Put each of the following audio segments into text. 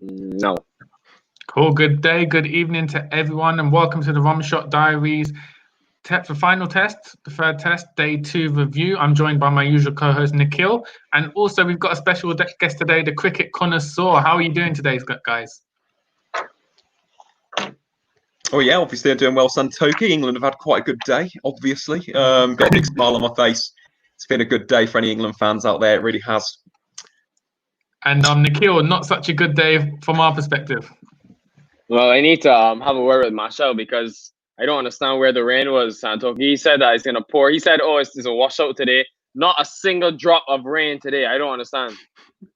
No. Cool. Good day, good evening to everyone, and welcome to the Rum Shot Diaries. For final test, the third test, day 2 review. I'm joined by my usual co-host Nikhil, and also we've got a special guest today, the cricket connoisseur. How are you doing today, guys? Oh yeah, obviously they're doing well, Santoki. England have had quite a good day, obviously. Got a big smile on my face. It's been a good day for any England fans out there. It really has. And Nikhil, not such a good day from our perspective. Well, I need to have a word with Marshall because I don't understand where the rain was, Santoki. He said that it's going to pour. He said, it's a washout today. Not a single drop of rain today. I don't understand.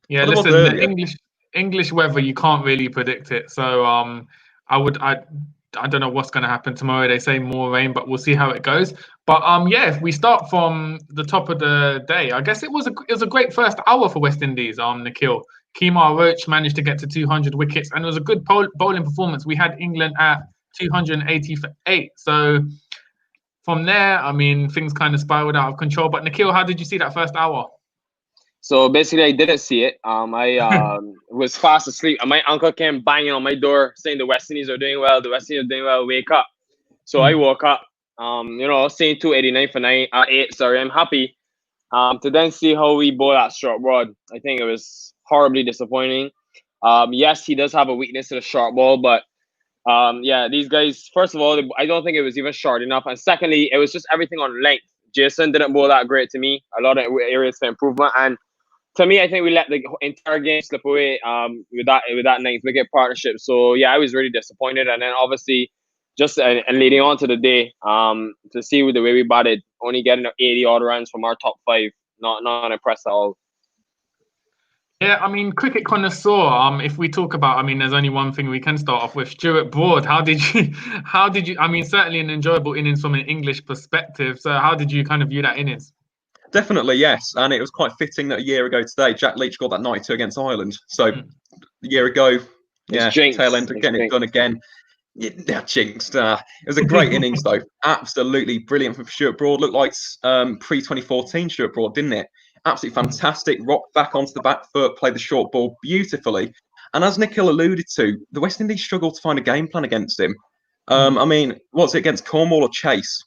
Yeah, listen, the English weather, you can't really predict it. So I don't know what's going to happen tomorrow. They say more rain, but we'll see how it goes. But yeah, if we start from the top of the day, I guess it was a great first hour for West Indies. Nikhil, Kemar Roach managed to get to 200 wickets, and it was a good bowling performance. We had England at 280 for 8. So from there, I mean, things kind of spiraled out of control. But Nikhil, how did you see that first hour? So basically, I didn't see it. I was fast asleep, and my uncle came banging on my door saying the West Indies are doing well. The West Indies are doing well. Wake up! So I woke up. Saying 289 for 8. Sorry, I'm happy. To then see how we bowl that short broad, I think it was horribly disappointing. Yes, he does have a weakness to the short ball, but these guys. First of all, I don't think it was even short enough, and secondly, it was just everything on length. Jason didn't bowl that great to me. A lot of areas for improvement, and to me, I think we let the entire game slip away with that 9th wicket partnership. So yeah, I was really disappointed. And then obviously, just and leading on to the day, to see with the way we batted, only getting 80 odd runs from our top 5, not impressed at all. Yeah, I mean, cricket connoisseur. If we talk about, I mean, there's only one thing we can start off with. Stuart Broad, how did you? I mean, certainly an enjoyable innings from an English perspective. So, how did you kind of view that innings? Definitely, yes. And it was quite fitting that a year ago today, Jack Leach got that 92 against Ireland. So a year ago, tail end again, it's done again. Yeah, jinxed. It was a great innings, though. Absolutely brilliant from Stuart Broad. Looked like pre-2014 Stuart Broad, didn't it? Absolutely fantastic. Rocked back onto the back foot, played the short ball beautifully. And as Nikhil alluded to, the West Indies struggled to find a game plan against him. I mean, was it against Cornwall or Chase?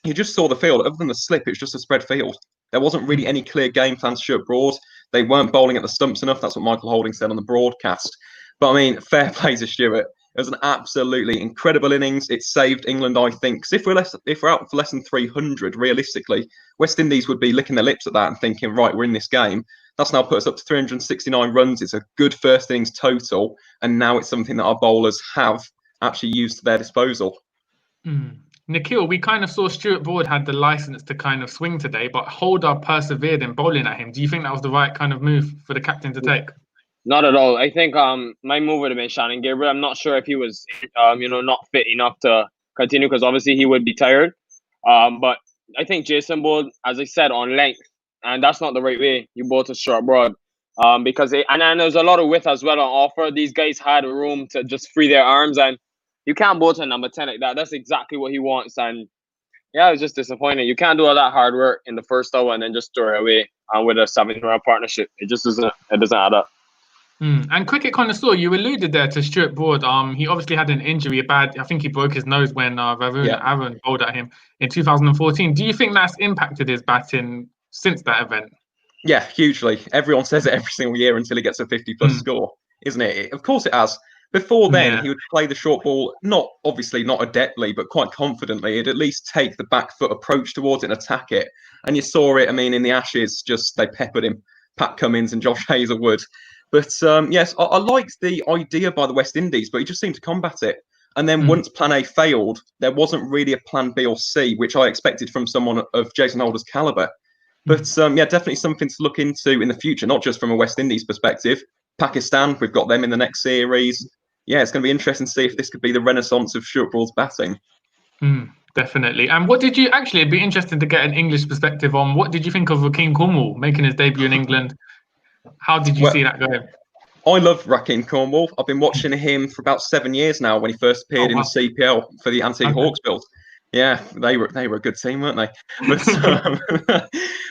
You just saw the field. Other than the slip, it was just a spread field. There wasn't really any clear game plan to Stuart Broad. They weren't bowling at the stumps enough. That's what Michael Holding said on the broadcast. But I mean, fair play to Stuart. It was an absolutely incredible innings. It saved England, I think. Because if we're out for less than 300, realistically, West Indies would be licking their lips at that and thinking, right, we're in this game. That's now put us up to 369 runs. It's a good first innings total. And now it's something that our bowlers have actually used to their disposal. Nikhil, we kind of saw Stuart Broad had the license to kind of swing today, but Holder persevered in bowling at him. Do you think that was the right kind of move for the captain to take? Not at all. I think my move would have been Shannon Gabriel. I'm not sure if he was not fit enough to continue because obviously he would be tired. But I think Jason bowled, as I said, on length, and that's not the right way. You bowl to short broad. Because there's a lot of width as well on offer. These guys had room to just free their arms, and you can't bowl to number 10 like that. That's exactly what he wants. And yeah, it was just disappointing. You can't do all that hard work in the first hour and then just throw it away with a 7-round partnership. It just doesn't add up. And cricket connoisseur, you alluded there to Stuart Broad. He obviously had an injury, I think he broke his nose when Aaron bowled at him in 2014. Do you think that's impacted his batting since that event? Yeah, hugely. Everyone says it every single year until he gets a 50-plus score, isn't it? Of course it has. Before then, he would play the short ball, not adeptly, but quite confidently. He'd at least take the back foot approach towards it and attack it. And you saw it, I mean, in the Ashes, just they peppered him, Pat Cummins and Josh Hazlewood. But yes, I liked the idea by the West Indies, but he just seemed to combat it. And then once plan A failed, there wasn't really a plan B or C, which I expected from someone of Jason Holder's calibre. But definitely something to look into in the future, not just from a West Indies perspective. Pakistan, we've got them in the next series. Yeah, it's going to be interesting to see if this could be the renaissance of Stuart Broad's batting. Definitely. And what did you actually, it'd be interesting to get an English perspective on what did you think of Rakeem Cornwall making his debut in England? How did you see that going? I love Rakeem Cornwall. I've been watching him for about 7 years now when he first appeared in the CPL for the Antigua Hawks build. Yeah, they were a good team, weren't they?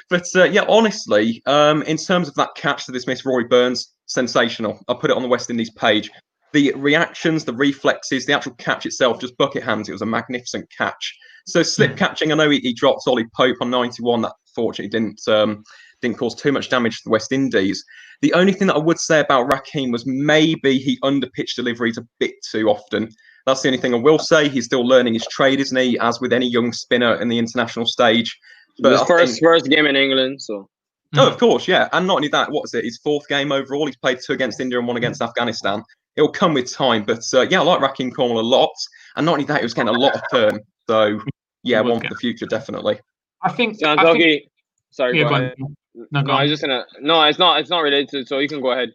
But yeah, honestly, in terms of that catch to dismiss Rory Burns, sensational. I'll put it on the West Indies page. The reactions, the reflexes, the actual catch itself, just bucket hands. It was a magnificent catch. So slip catching, I know he dropped Ollie Pope on 91. That fortunately didn't cause too much damage to the West Indies. The only thing that I would say about Raheem was maybe he underpitched deliveries a bit too often. That's the only thing I will say. He's still learning his trade, isn't he? As with any young spinner in the international stage. But his first game in England, so. Oh, of course, yeah. And not only that, what is it? His 4th game overall. He's played 2 against India and 1 against Afghanistan. It'll come with time. But yeah, I like Raheem Cornwall a lot. And not only that, he was getting a lot of turn. So yeah, one for the future, definitely. I think. Sorry, yeah, go ahead. No, I was just gonna. No, it's not related. So you can go ahead.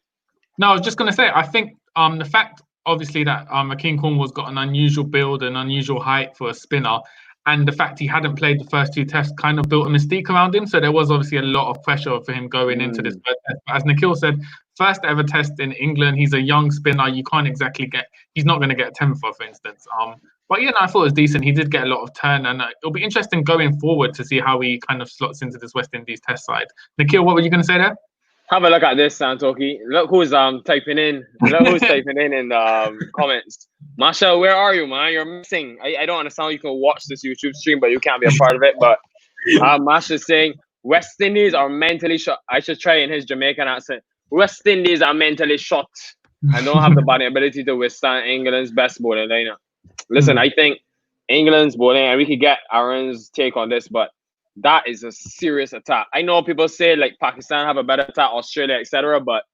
No, I was just gonna say. I think the fact, obviously, that Raheem Cornwall's got an unusual build and unusual height for a spinner, and the fact he hadn't played the first 2 tests kind of built a mystique around him. So there was obviously a lot of pressure for him going into this first test. But as Nikhil said, first ever test in England. He's a young spinner. You can't exactly he's not going to get a temper, for instance. But yeah, no, I thought it was decent. He did get a lot of turn, and it'll be interesting going forward to see how he kind of slots into this West Indies test side. Nikhil, what were you going to say there? Have a look at this, Santoki. Look who's typing in. Look who's typing in the comments. Masha, where are you, man? You're missing. I don't understand how you can watch this YouTube stream, but you can't be a part of it. But Masha's saying West Indies are mentally shot. I should try in his Jamaican accent. West Indies are mentally shot and don't have the body ability to withstand England's best bowling lineup. Listen, I think England's bowling, and we could get Aaron's take on this, but that is a serious attack. I know people say like Pakistan have a better attack, Australia, etc., but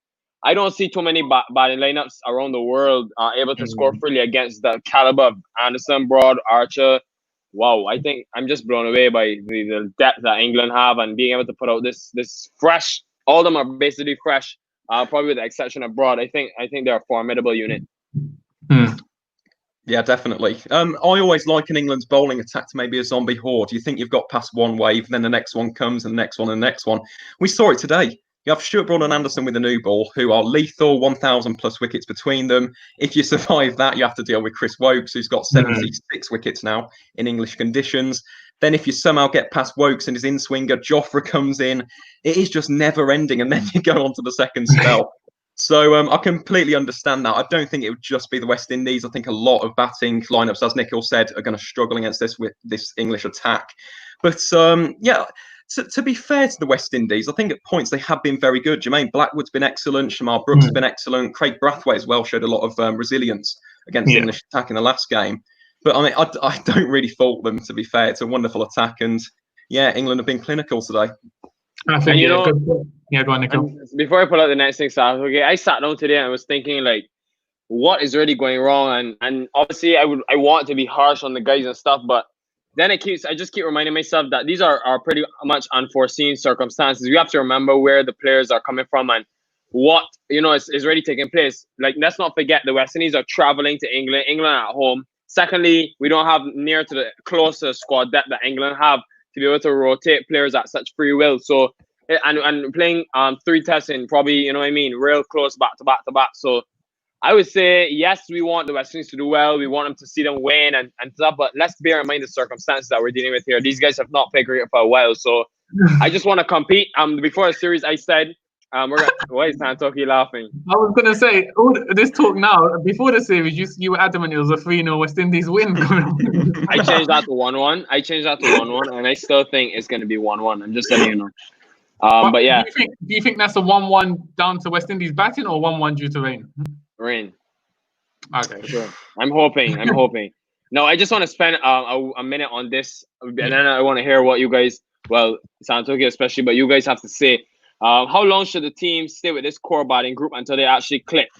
I don't see too many batting lineups around the world able to score freely against the caliber of Anderson, Broad, Archer. Wow, I think I'm just blown away by the depth that England have and being able to put out this fresh. All of them are basically fresh, probably with the exception of Broad. I think they're a formidable unit. Yeah, definitely. I always liken England's bowling attack to maybe a zombie horde. You think you've got past one wave, then the next one comes, and the next one, and the next one. We saw it today. You have Stuart Broad and Anderson with a new ball, who are lethal, 1,000 plus wickets between them. If you survive that, you have to deal with Chris Wokes, who's got 76 wickets now in English conditions. Then if you somehow get past Wokes and his in-swinger, Jofra comes in. It is just never ending, and then you go on to the second spell. So I completely understand that. I don't think it would just be the West Indies. I think a lot of batting lineups, as Nikhil said, are going to struggle against this English attack. But yeah, to be fair to the West Indies, I think at points they have been very good. Jermaine Blackwood's been excellent. Shamar Brooks has been excellent. Craig Brathwaite as well showed a lot of resilience against the English attack in the last game. But I mean, I don't really fault them, to be fair. It's a wonderful attack. And yeah, England have been clinical today. I think, go on, Nikhil. Before I pull out the next thing, I sat down today and I was thinking, like, what is really going wrong? And obviously, I want to be harsh on the guys and stuff, but then I just keep reminding myself that these are pretty much unforeseen circumstances. We have to remember where the players are coming from and what is already taking place. Like, let's not forget the West Indies are traveling to England at home. Secondly, we don't have near to the closer squad depth that England have to be able to rotate players at such free will. So, and playing 3 tests in probably, real close back to back. So I would say, yes, we want the West Indies to do well. We want them to see them win and stuff. But let's bear in mind the circumstances that we're dealing with here. These guys have not played cricket for a while. So I just want to compete. Before the series, I said, why is Santoki laughing? I was going to say, all this talk now, before the series, you were adamant it was a 3-0 West Indies win. I changed that to 1-1. And I still think it's going to be 1-1. I'm just letting you know. But yeah. Do you think that's a 1-1 down to West Indies batting or 1-1 due to rain? Rain. Okay. Sure. I'm hoping. No, I just want to spend a minute on this. And then I want to hear what you guys, well, Santoki especially, but you guys have to say. How long should the team stay with this core batting group until they actually click?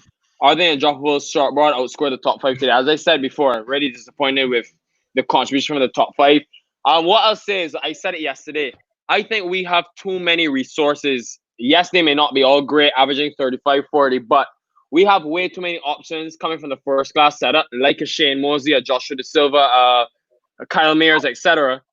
Are they undroppables? Short broad outscore the top 5 today. As I said before, I'm really disappointed with the contribution from the top 5. What I'll say is, I said it yesterday, I think we have too many resources. Yes, they may not be all great, averaging 35, 40, but we have way too many options coming from the first class setup, like a Shane Mosley, a Joshua De Silva, a Kyle Mayers, etc.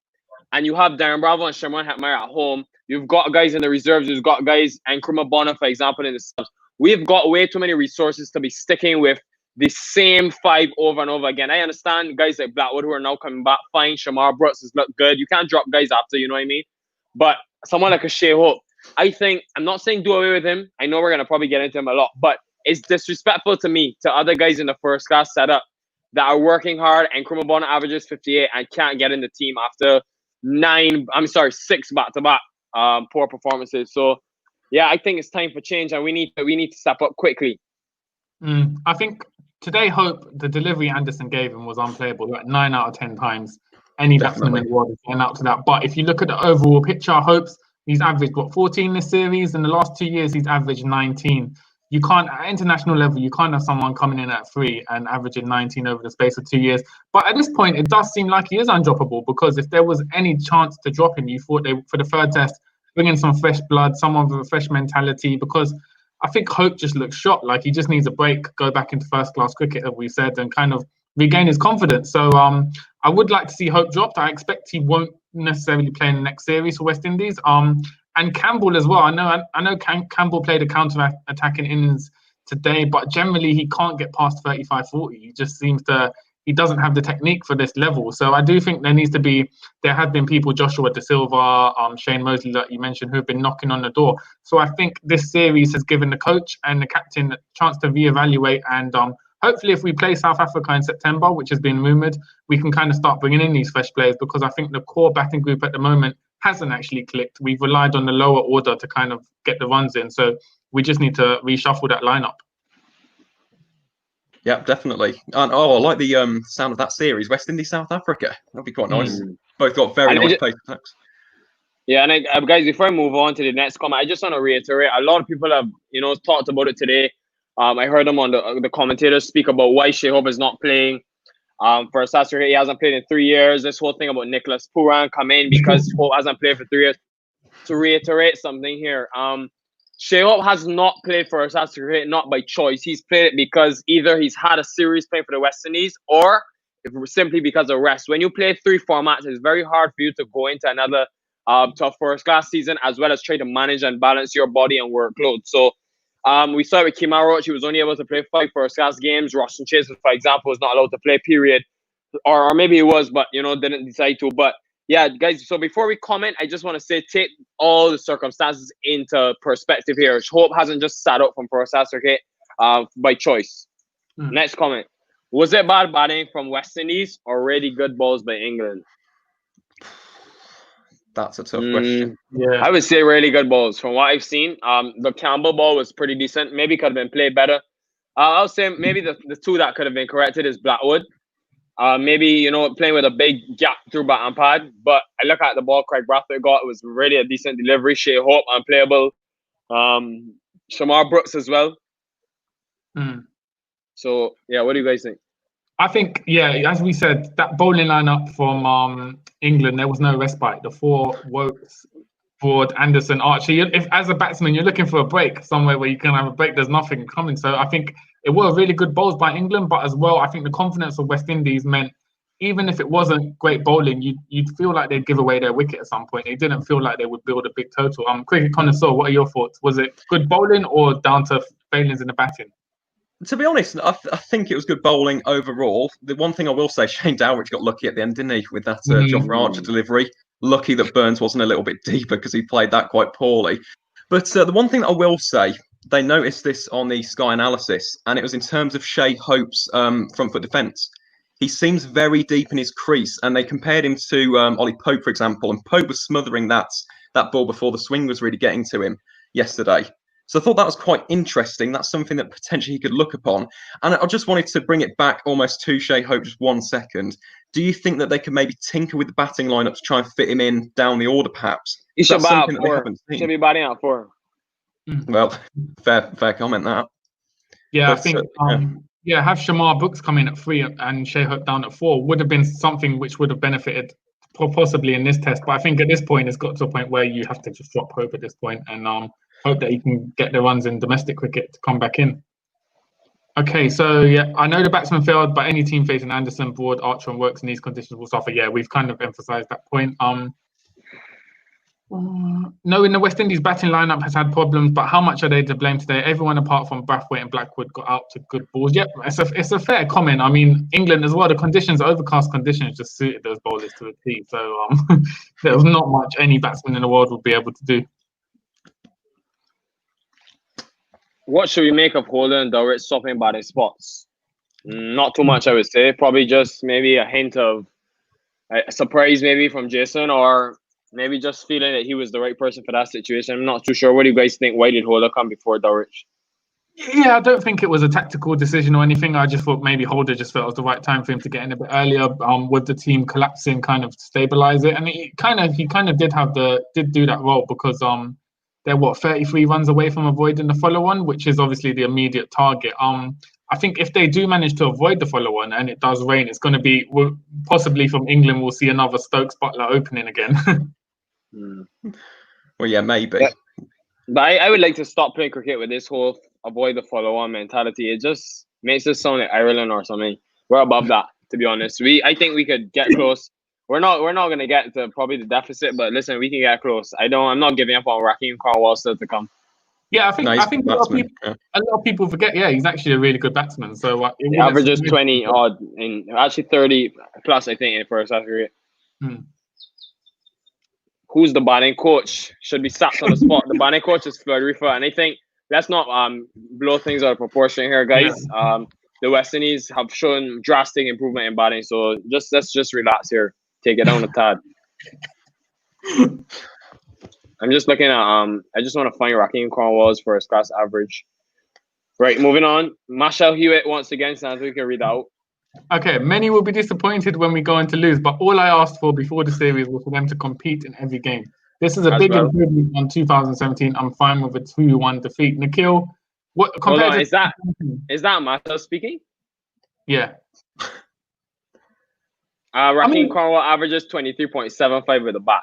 And you have Darren Bravo and Shamron Hetmeyer at home. You've got guys in the reserves. You've got guys, and Nkrumah Bonner, for example, in the subs. We've got way too many resources to be sticking with the same 5 over and over again. I understand guys like Blackwood who are now coming back fine. Shamar Brooks has looked good. You can't drop guys after, you know what I mean? But someone like a Shea Hope, I think, I'm not saying do away with him. I know we're going to probably get into him a lot, but it's disrespectful to me, to other guys in the first class setup that are working hard, and Krumabona averages 58 and can't get in the team after 6 back-to-back poor performances. So, yeah, I think it's time for change, and we need to step up quickly. I think today, Hope, the delivery Anderson gave him was unplayable, like 9 out of 10 times. Any batsman in the world is going out to that. But if you look at the overall picture, Hope's, he's averaged, 14 this series? In the last 2 years, he's averaged 19. You can't, at international level, you can't have someone coming in at 3 and averaging 19 over the space of 2 years. But at this point, it does seem like he is undroppable, because if there was any chance to drop him, you thought they, for the third test, bring in some fresh blood, someone with a fresh mentality, because I think Hope just looks shot. Like, he just needs a break, go back into first-class cricket, as we said, and kind of regain his confidence. So I would like to see Hope dropped. I expect he won't necessarily play in the next series for West Indies. And Campbell as well. I know Campbell played a counter-attacking innings today, but generally he can't get past 35-40. He just seems to, he doesn't have the technique for this level. So I do think there have been people, Joshua De Silva, Shane Mosley, that you mentioned, who have been knocking on the door. So I think this series has given the coach and the captain a chance to reevaluate, and hopefully if we play South Africa in September, which has been rumoured, we can kind of start bringing in these fresh players, because I think the core batting group at the moment hasn't actually clicked. We've relied on the lower order to kind of get the runs in. So we just need to reshuffle that lineup. Yeah, definitely. And I like the sound of that series, West Indies, South Africa. That'd be quite nice. Both got very nice pace attacks. Yeah, and guys, before I move on to the next comment, I just want to reiterate, a lot of people have, talked about it today. I heard them on the commentators speak about why Shea Hope is not playing. For South Africa, he hasn't played in 3 years. This whole thing about Nicholas Pooran come in because Hope hasn't played for 3 years. To reiterate something here, Shea Hope has not played for South Africa, not by choice. He's played it because either he's had a series playing for the West Indies, or simply because of rest. When you play 3 formats, it's very hard for you to go into another tough first class season, as well as try to manage and balance your body and workload. So we saw it with Kemar Roach. He was only able to play 5 first-class games. Roshan Chase, for example, was not allowed to play, period. Or maybe he was, but, didn't decide to. But, yeah, guys, so before we comment, I just want to say, take all the circumstances into perspective here. Hope hasn't just sat out from first-class cricket by choice. Next comment. Was it bad batting from West Indies or really good balls by England? That's a tough question. Yeah, I would say really good balls. From what I've seen, the Campbell ball was pretty decent. Maybe could have been played better. I'll say maybe the 2 that could have been corrected is Blackwood. Maybe, playing with a big gap through bat and pad. But I look at the ball Craig Brathwaite got. It was really a decent delivery. Shea Hope, unplayable. Shamar Brooks as well. So, yeah, what do you guys think? I think, yeah, as we said, that bowling lineup from England, there was no respite. The 4 Wokes, Broad, Anderson, Archie. If as a batsman you're looking for a break somewhere where you can have a break, there's nothing coming. So I think it were really good bowls by England, but as well, I think the confidence of West Indies meant even if it wasn't great bowling, you'd feel like they'd give away their wicket at some point. It didn't feel like they would build a big total. Cricket connoisseur, what are your thoughts? Was it good bowling or down to failings in the batting? To be honest, I think it was good bowling overall. The one thing I will say, Shane Dowrich got lucky at the end, didn't he, with that Jofra Archer delivery? Lucky that Burns wasn't a little bit deeper because he played that quite poorly. But the one thing that I will say, they noticed this on the Sky analysis, and it was in terms of Shea Hope's front foot defence. He seems very deep in his crease, and they compared him to Ollie Pope, for example, and Pope was smothering that ball before the swing was really getting to him yesterday. So I thought that was quite interesting. That's something that potentially he could look upon. And I just wanted to bring it back almost to Shea Hope just 1 second. Do you think that they could maybe tinker with the batting lineup to try and fit him in down the order, perhaps? He should bat out 4. Should be batting out 4. Well, fair comment that. Yeah, but, I think have Shamar Brooks come in at 3 and Shea Hope down at 4 would have been something which would have benefited possibly in this test. But I think at this point, it's got to a point where you have to just drop Hope at this point and hope that he can get the runs in domestic cricket to come back in. Okay, so yeah, I know the batsman failed, but any team facing Anderson, Broad, Archer, and Works in these conditions will suffer. Yeah, we've kind of emphasised that point. No, in the West Indies batting lineup has had problems, but how much are they to blame today? Everyone apart from Brathwaite and Blackwood got out to good balls. Yep, it's a fair comment. I mean, England as well. The conditions, overcast conditions, just suited those bowlers to a T. So there was not much any batsman in the world would be able to do. What should we make of Holder and Dowrett swapping batting spots? Not too much, I would say. Probably just maybe a hint of a surprise, maybe from Jason, or maybe just feeling that he was the right person for that situation. I'm not too sure. What do you guys think? Why did Holder come before Dowrett? Yeah, I don't think it was a tactical decision or anything. I just thought maybe Holder just felt it was the right time for him to get in a bit earlier. With the team collapsing, kind of stabilize it, and he kind of did do that role because they're 33 runs away from avoiding the follow-on, which is obviously the immediate target. I think if they do manage to avoid the follow-on and it does rain, it's going to be possibly from England. We'll see another Stokes Butler opening again. Well, yeah, maybe. Yeah. But I would like to stop playing cricket with this whole avoid the follow-on mentality. It just makes us sound like Ireland or something. We're above that, to be honest. I think we could get close. We're not going to get to probably the deficit, but listen, we can get close. I'm not giving up on Raheem Cornwall still to come. Yeah, I think a lot of people forget. Yeah, he's actually a really good batsman. So he averages 20 odd and actually 30 plus, I think, in the first half period. Who's the batting coach? Should be sacked on the spot. The batting coach is Floyd Reefer, and I think let's not blow things out of proportion here, guys. Yeah. The West Indies have shown drastic improvement in batting, so let's just relax here. Take it down a tad. I'm just looking at I just want to find Raheem Cornwall's first class average. Right, moving on. Marshall Hewitt once again, so we can read out. Okay, many will be disappointed when we go on to lose, but all I asked for before the series was for them to compete in every game. This is a big improvement on 2017. I'm fine with a 2-1 defeat. Nikhil, what compared to is that Marshall speaking? Yeah. Raheem Cornwall averages 23.75 with a bat.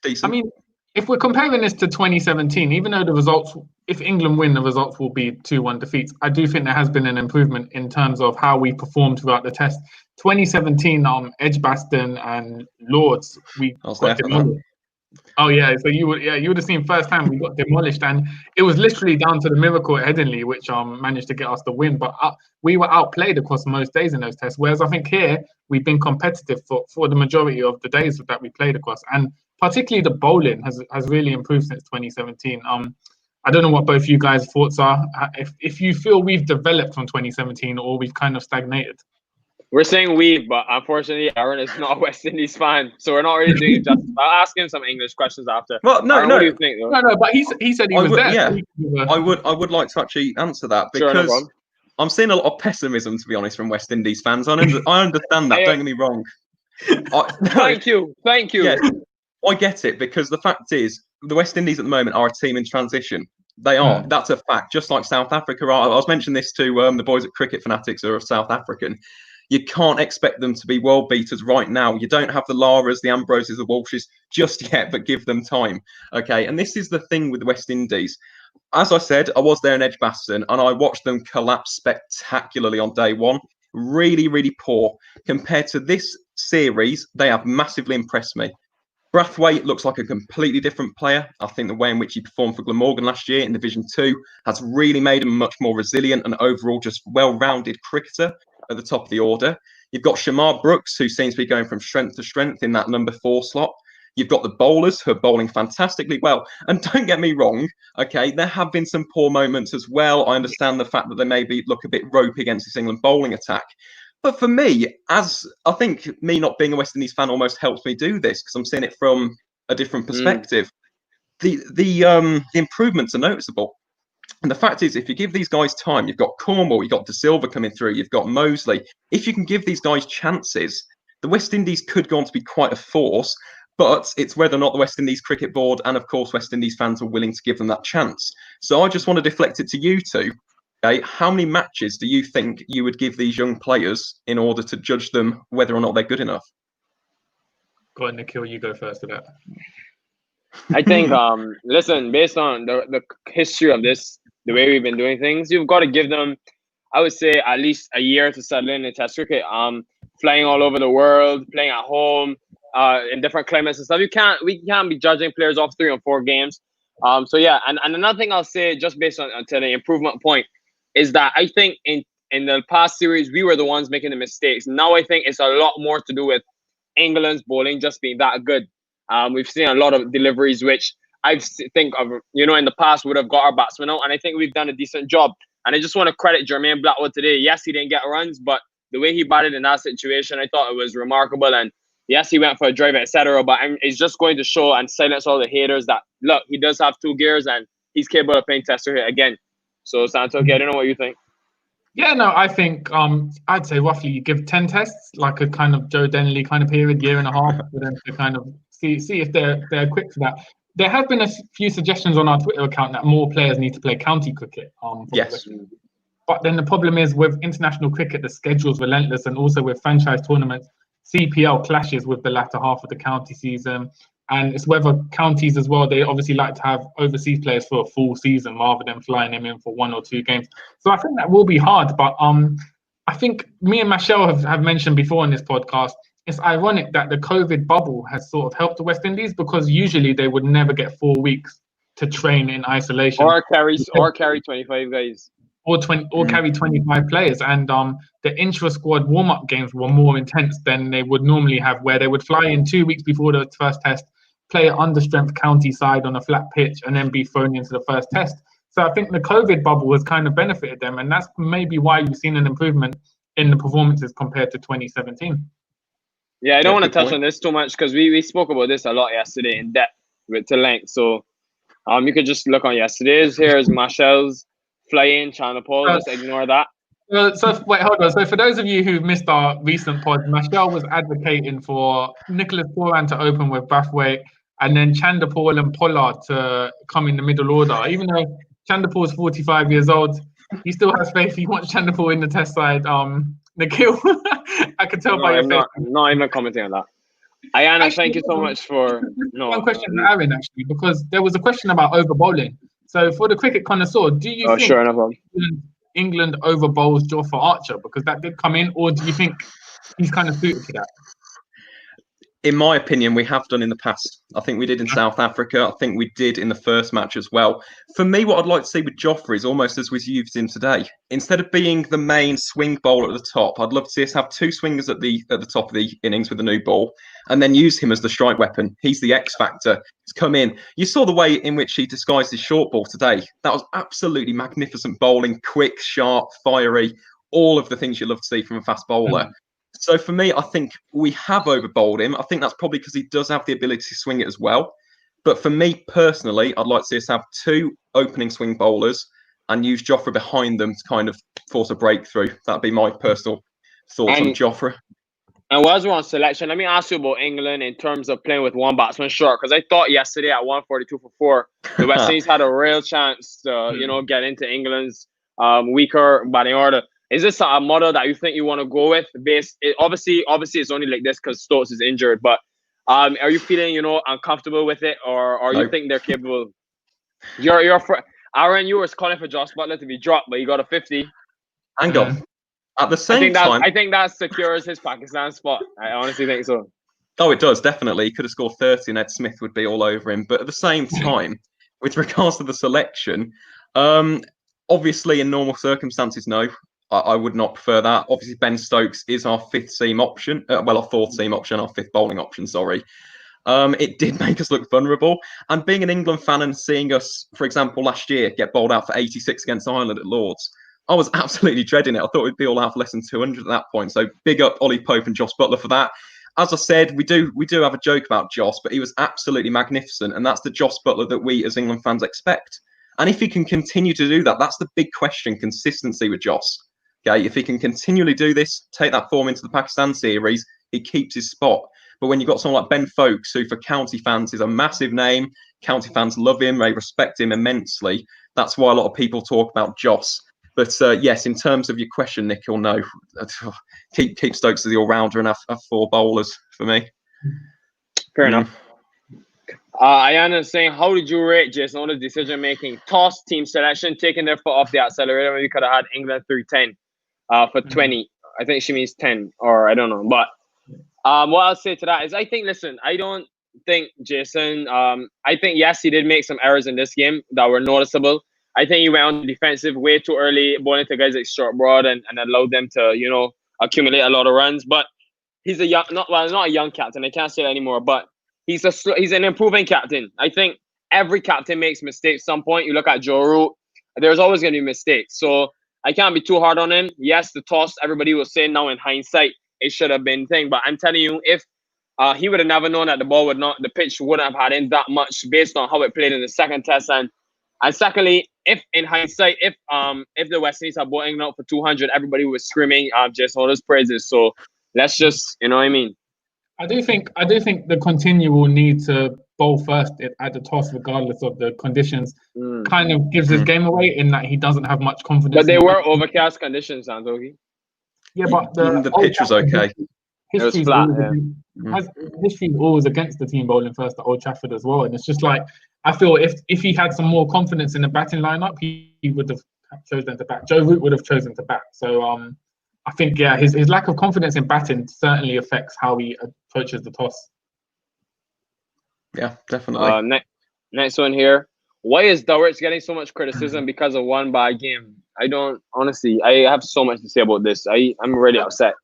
Decent. I mean, if we're comparing this to 2017, even though the results, if England win, the results will be 2-1 defeats. I do think there has been an improvement in terms of how we performed throughout the test. 2017, Edgbaston and Lords, we got demolished. Oh yeah, so you would have seen firsthand we got demolished, and it was literally down to the miracle at Headingley, which managed to get us the win. But we were outplayed across most days in those tests. Whereas I think here we've been competitive for the majority of the days that we played across, and particularly the bowling has really improved since 2017. I don't know what both you guys' thoughts are. If you feel we've developed from 2017 or we've kind of stagnated. We're saying but unfortunately, Aaron is not a West Indies fan, so we're not really doing it justice. I'll ask him some English questions after. Well, no, Aaron, what do you think, though? No, but he said he was there. Yeah, I would like to actually answer that because sure, I'm seeing a lot of pessimism, to be honest, from West Indies fans. I understand that. Don't get me wrong. Thank you. Yeah, I get it because the fact is, the West Indies at the moment are a team in transition. They are. That's a fact. Just like South Africa are. I was mentioning this to the boys at Cricket Fanatics who are South African. You can't expect them to be world beaters right now. You don't have the Laras, the Ambroses, the Walshes just yet, but give them time. Okay, and this is the thing with the West Indies. As I said, I was there in Edgbaston and I watched them collapse spectacularly on day one. Really, really poor. Compared to this series, they have massively impressed me. Brathwaite looks like a completely different player. I think the way in which he performed for Glamorgan last year in Division 2 has really made him much more resilient and overall just well-rounded cricketer at the top of the order. You've got Shamar Brooks, who seems to be going from strength to strength in that number 4 slot. You've got the bowlers who are bowling fantastically well. And don't get me wrong, okay, there have been some poor moments as well. I understand the fact that they maybe look a bit ropey against this England bowling attack. But for me, as I think me not being a West Indies fan almost helps me do this because I'm seeing it from a different perspective. The improvements are noticeable. And the fact is, if you give these guys time, you've got Cornwall, you've got De Silva coming through, you've got Mosley. If you can give these guys chances, the West Indies could go on to be quite a force, but it's whether or not the West Indies Cricket Board and, of course, West Indies fans are willing to give them that chance. So I just want to deflect it to you two. Okay, how many matches do you think you would give these young players in order to judge them whether or not they're good enough? Go on, Nikhil, you go first to that. I think, listen, based on the history of this, the way we've been doing things, you've got to give them, I would say, at least a year to settle in Test cricket. Flying all over the world, playing at home, in different climates and stuff. We can't be judging players off 3 or 4 games. So yeah, and another thing I'll say, just based on to the improvement point, is that I think in the past series we were the ones making the mistakes. Now I think it's a lot more to do with England's bowling just being that good. We've seen a lot of deliveries which think of, in the past would have got our batsmen out, and I think we've done a decent job. And I just want to credit Jermaine Blackwood today. Yes, he didn't get runs, but the way he batted in that situation, I thought it was remarkable. And yes, he went for a drive, etc. But it's just going to show and silence all the haters that, look, he does have 2 gears and he's capable of playing Tester here again. So, Santoki, I don't know what you think. Yeah, no, I think I'd say roughly you give 10 tests, like a kind of Joe Denley kind of period, year and a half, for them to kind of see if they're equipped for that. There have been a few suggestions on our Twitter account that more players need to play county cricket. Yes. But then the problem is with international cricket, the schedule's relentless, and also with franchise tournaments, CPL clashes with the latter half of the county season. And it's whether counties as well, they obviously like to have overseas players for a full season rather than flying them in for 1 or 2 games. So I think that will be hard. But I think me and Michelle have mentioned before in this podcast, it's ironic that the COVID bubble has sort of helped the West Indies, because usually they would never get 4 weeks to train in isolation. Or carry 25 guys. Or carry 25 players. And the intra-squad warm-up games were more intense than they would normally have, where they would fly in 2 weeks before the first test, play an under-strength county side on a flat pitch, and then be thrown into the first test. So I think the COVID bubble has kind of benefited them, and that's maybe why you've seen an improvement in the performances compared to 2017. Yeah, I don't want to touch on this too much because we spoke about this a lot yesterday in depth to length. So you could just look on yesterday's. Here's Michelle's fly-in, China Paul. Just ignore that. So wait, hold on. So for those of you who missed our recent pod, Michelle was advocating for Nicholas Pooran to open with Brathwaite, and then Chanderpaul and Pollard to come in the middle order. Even though Chanderpaul is 45 years old, he still has faith. He wants Chanderpaul in the test side. Nikhil, I could tell by your face. Not even commenting on that. Ayana, actually, thank you so much for... One question to Aaron, actually, because there was a question about over bowling. So for the cricket connoisseur, do you think England over bowls Jofra Archer? Because that did come in, or do you think he's kind of suited for that? In my opinion, we have done in the past. I think we did in South Africa. I think we did in the first match as well. For me, what I'd like to see with Jofra is almost as we've used him today. Instead of being the main swing bowler at the top, I'd love to see us have 2 swingers at the top of the innings with the new ball, and then use him as the strike weapon. He's the X factor. He's come in. You saw the way in which he disguised his short ball today. That was absolutely magnificent bowling, quick, sharp, fiery, all of the things you love to see from a fast bowler. So for me, I think we have over-bowled him. I think that's probably because he does have the ability to swing it as well. But for me personally, I'd like to see us have 2 opening swing bowlers and use Jofra behind them to kind of force a breakthrough. That'd be my personal thoughts on Jofra. And while we're on selection, let me ask you about England in terms of playing with 1 batsman short. Because I thought yesterday at 142 for 4, the West Indies had a real chance to, get into England's weaker batting order. Is this a model that you think you want to go with? Obviously, it's only like this because Stokes is injured. But are you feeling, uncomfortable with it, or you think they're capable? Aaron, you were calling for Josh Butler to be dropped, but he got a 50. Hang on. At the same time, I think that secures his Pakistan spot. I honestly think so. Oh, it does, definitely. He could have scored 30 and Ed Smith would be all over him. But at the same time, with regards to the selection, obviously in normal circumstances, no. I would not prefer that. Obviously, Ben Stokes is our 5th seam option. Our 4th seam option, our 5th bowling option, sorry. It did make us look vulnerable. And being an England fan and seeing us, for example, last year get bowled out for 86 against Ireland at Lord's, I was absolutely dreading it. I thought we'd be all out for less than 200 at that point. So big up Ollie Pope and Josh Butler for that. As I said, we do have a joke about Josh, but he was absolutely magnificent. And that's the Josh Butler that we as England fans expect. And if he can continue to do that, that's the big question, consistency with Josh. Okay, if he can continually do this, take that form into the Pakistan series, he keeps his spot. But when you've got someone like Ben Folkes, who for county fans is a massive name, county fans love him, they respect him immensely. That's why a lot of people talk about Josh. But yes, in terms of your question, Nikhil, no, keep Stokes as the all-rounder and have 4 bowlers for me. Fair enough. Ayana is saying, how did you rate Jason Oda's decision-making? Toss, team selection, taking their foot off the accelerator. Maybe we could have had England 310 for 20. I think she means 10, or I don't know. But What I'll say to that is, I think, listen, I don't think Jason. I think yes, he did make some errors in this game that were noticeable. I think he went on the defensive way too early, bowling to guys like short broad and allowed them to, accumulate a lot of runs. But he's a young, not a young captain. I can't say that anymore. But he's an improving captain. I think every captain makes mistakes. Some point you look at Joe Root, there's always going to be mistakes. So I can't be too hard on him. Yes, the toss, everybody will say now in hindsight it should have been thing. But I'm telling you, if he would have never known that the pitch wouldn't have had in that much based on how it played in the second test. And secondly, if in hindsight, if the West Indies are bowling out for 200, everybody was screaming Jason Holder's praises. So let's just, you know what I mean. I do think the continual need to bowl first at the toss, regardless of the conditions, kind of gives his game away in that he doesn't have much confidence. But they were overcast conditions, Santoki. Yeah, but the pitch was okay. It was flat. History is always against the team bowling first at Old Trafford as well, and it's just like I feel if he had some more confidence in the batting lineup, he would have chosen to bat. Joe Root would have chosen to bat. So I think his lack of confidence in batting certainly affects how he approaches the toss. Yeah, definitely. Next one here. Why is Dulwich getting so much criticism because of one bad game? I don't honestly. I have so much to say about this. I'm really upset.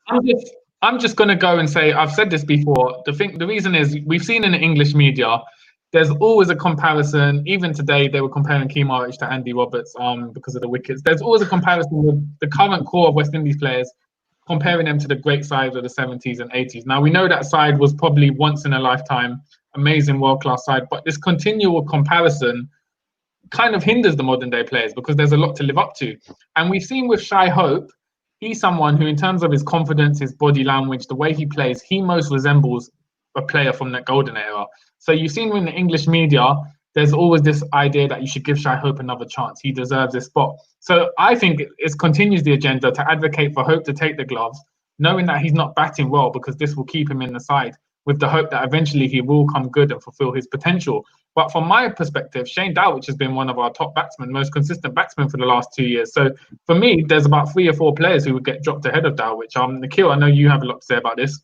I'm just gonna go and say I've said this before. The reason is we've seen in the English media, there's always a comparison. Even today, they were comparing Kemarich to Andy Roberts because of the wickets. There's always a comparison with the current core of West Indies players, comparing them to the great sides of the 70s and 80s. Now we know that side was probably once in a lifetime, amazing world-class side, but this continual comparison kind of hinders the modern day players because there's a lot to live up to. And we've seen with Shai Hope, he's someone who, in terms of his confidence, his body language, the way he plays, he most resembles a player from that golden era. So you've seen in the English media, there's always this idea that you should give Shai Hope another chance. He deserves this spot. So I think it continues the agenda to advocate for Hope to take the gloves, knowing that he's not batting well because this will keep him in the side, with the hope that eventually he will come good and fulfill his potential. But from my perspective, Shane Dowich has been one of our top batsmen, most consistent batsmen for the last 2 years. So for me, there's about 3 or 4 players who would get dropped ahead of Dowich. Nikhil, I know you have a lot to say about this.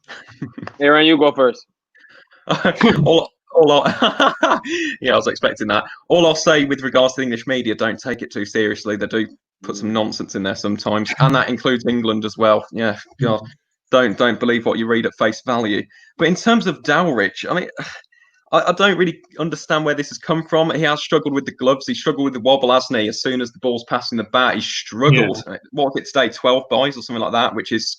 Aaron, you go first. Yeah, I was expecting that. All I'll say with regards to the English media, don't take it too seriously. They do put some nonsense in there sometimes, and that includes England as well. Yeah, God, don't believe what you read at face value. But in terms of Dowich, I mean, I don't really understand where this has come from. He has struggled with the gloves. He struggled with the wobble, hasn't he? As soon as the ball's passing the bat, he struggled. Yeah. What was it today? 12 buys or something like that, which is,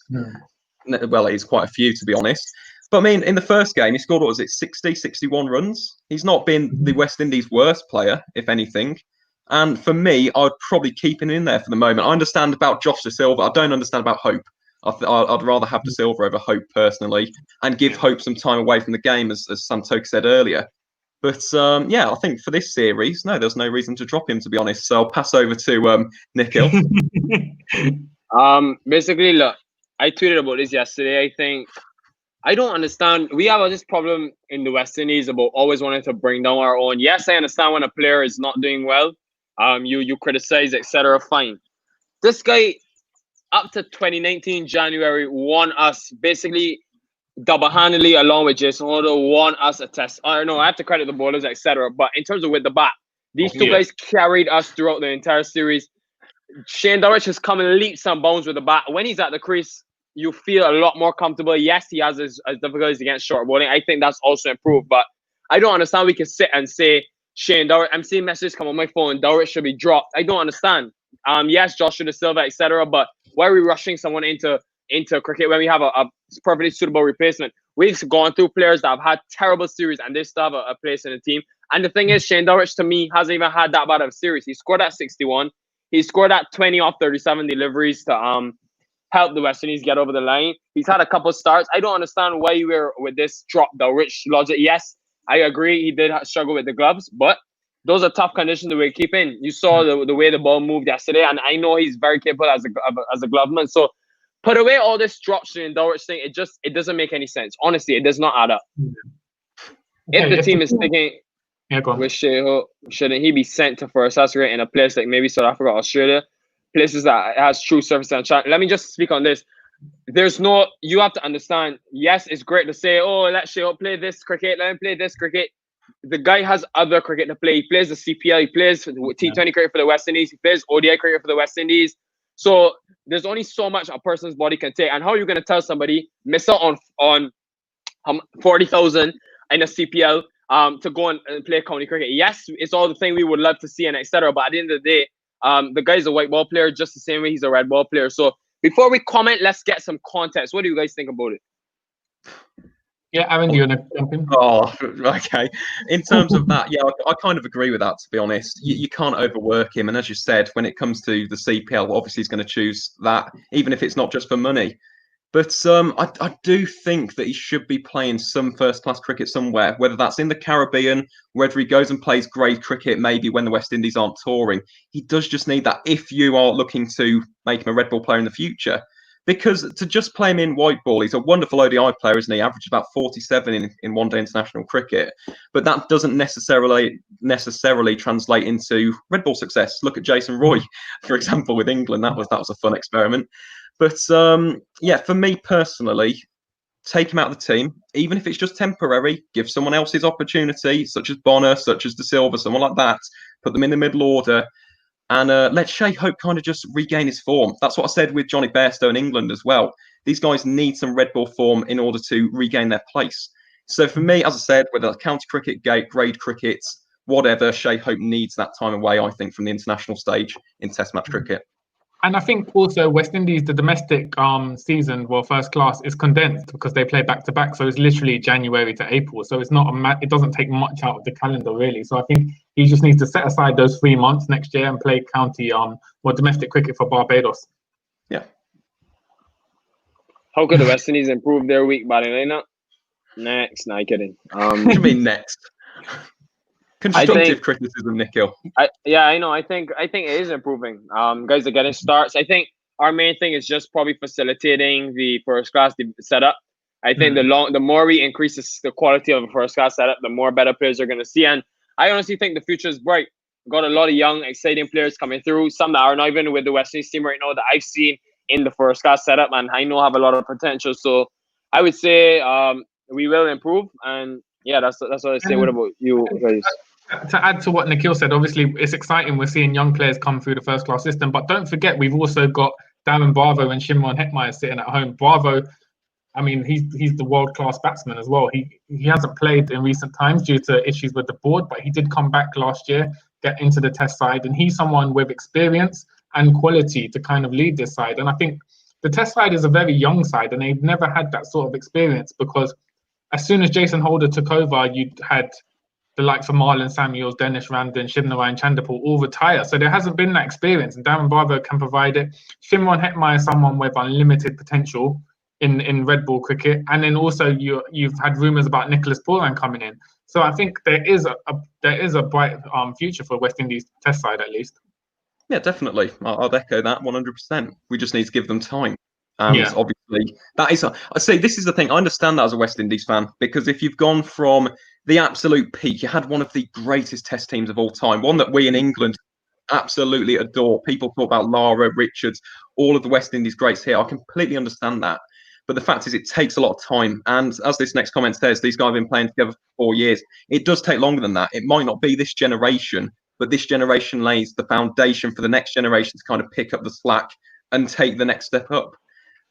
well, it is quite a few, to be honest. But I mean, in the first game, he scored, what was it, 60, 61 runs? He's not been the West Indies' worst player, if anything. And for me, I'd probably keep him in there for the moment. I understand about Josh De Silva. I don't understand about Hope. I'd rather have De Silva over Hope personally, and give Hope some time away from the game, as Santoki said earlier. But yeah, I think for this series, no, there's no reason to drop him, to be honest. So I'll pass over to Nikhil. Basically, look, I tweeted about this yesterday. I think I don't understand. We have this problem in the West Indies about always wanting to bring down our own. Yes, I understand when a player is not doing well, you criticize, etc. Fine. This guy, up to 2019 January, won us basically double-handedly, along with Jason Holder, won us a test. I don't know, I have to credit the bowlers, etc. But in terms of with the bat, these two guys carried us throughout the entire series. Shane Dulwich has come in leaps and bounds with the bat. When he's at the crease, you feel a lot more comfortable. Yes, he has his difficulties against short bowling. I think that's also improved. But I don't understand we can sit and say, Shane Dulwich, I'm seeing messages come on my phone, Dulwich should be dropped. I don't understand. Yes, Joshua De Silva, etc. But why are we rushing someone into cricket when we have a perfectly suitable replacement? We've gone through players that have had terrible series and they still have a place in the team. And the thing is, Shane Dulwich, to me, hasn't even had that bad of a series. He scored at 61. He scored at 20 off 37 deliveries to help the West Indies get over the line. He's had a couple of starts. I don't understand why we're with this drop Dulwich logic. Yes, I agree he did struggle with the gloves, but those are tough conditions that we're keeping. You saw the way the ball moved yesterday, and I know he's very capable as a gloveman. So put away all this drop Shane Dulwich thing. It doesn't make any sense. Honestly, it does not add up. Okay, if the team is thinking with Shea, shouldn't he be sent to first class in a place like maybe South Africa, Australia, places that has true surface and challenge? Let me just speak on this. there's no, you have to understand, yes, it's great to say, oh, let Shea play this cricket, let him play this cricket. The guy has other cricket to play. He plays the CPL, he plays T20 cricket for the West Indies, he plays ODI cricket for the West Indies. So there's only so much a person's body can take. And how are you going to tell somebody miss out on 40,000 in a CPL to go and play county cricket? Yes, it's all the thing we would love to see and etc. But at the end of the day, the guy's a white ball player just the same way he's a red ball player. So before we comment, let's get some context. What do you guys think about it? Yeah, Aaron, do you want to jump in? Oh, okay. In terms of that, yeah, I kind of agree with that, to be honest. You can't overwork him. And as you said, when it comes to the CPL, obviously he's going to choose that, even if it's not just for money. But I do think that he should be playing some first-class cricket somewhere, whether that's in the Caribbean, whether he goes and plays grade cricket, maybe when the West Indies aren't touring. He does just need that if you are looking to make him a red ball player in the future. Because to just play him in white ball, he's a wonderful ODI player, isn't he? Averages about 47 in one-day international cricket. But that doesn't necessarily translate into red ball success. Look at Jason Roy, for example, with England. That was a fun experiment. But yeah, for me personally, take him out of the team, even if it's just temporary. Give someone else his opportunity, such as Bonner, such as De Silva, someone like that. Put them in the middle order. And let Shea Hope kind of just regain his form. That's what I said with Johnny Bairstow in England as well. These guys need some red ball form in order to regain their place. So for me, as I said, whether it's county cricket, grade cricket, whatever, Shea Hope needs that time away, I think, from the international stage in Test match cricket. And I think also West Indies, the domestic season, well, first class is condensed because they play back to back. So it's literally January to April. So it's not it doesn't take much out of the calendar really. So I think he just needs to set aside those 3 months next year and play county or domestic cricket for Barbados. Yeah. How could the West Indies improve their week batting lineup? Next, no, I'm kidding. What do you mean next? Constructive criticism, Nikhil. Yeah, I know. I think it is improving. Guys are getting starts. I think our main thing is just probably facilitating the first class setup. I think the more we increase the quality of a first class setup, the more better players are going to see. And I honestly think the future is bright. We've got a lot of young, exciting players coming through. Some that are not even with the West Indies team right now that I've seen in the first class setup, and I know have a lot of potential. So I would say we will improve. And yeah, that's what I say. What about you guys? To add to what Nikhil said, obviously it's exciting. We're seeing young players come through the first class system, but don't forget we've also got Darren Bravo and Shimron Hetmyer sitting at home. Bravo, I mean, he's the world class batsman as well. He hasn't played in recent times due to issues with the board, but he did come back last year, get into the Test side, and he's someone with experience and quality to kind of lead this side. And I think the Test side is a very young side, and they've never had that sort of experience because as soon as Jason Holder took over, you had the likes of Marlon Samuels, Dennis Ramden, Shivnarine Chanderpaul all retire. So there hasn't been that experience, and Darren Bravo can provide it. Shimron Hetmyer is someone with unlimited potential in red ball cricket, and then also you've had rumours about Nicholas Pooran coming in. So I think there is a bright future for West Indies Test side at least. Yeah, definitely. I'll echo that 100%. We just need to give them time. And obviously, that is. I say this is the thing. I understand that as a West Indies fan, because if you've gone from the absolute peak, you had one of the greatest Test teams of all time, one that we in England absolutely adore. People talk about Lara, Richards, all of the West Indies greats here. I completely understand that. But the fact is, it takes a lot of time. And as this next comment says, these guys have been playing together for 4 years. It does take longer than that. It might not be this generation, but this generation lays the foundation for the next generation to kind of pick up the slack and take the next step up.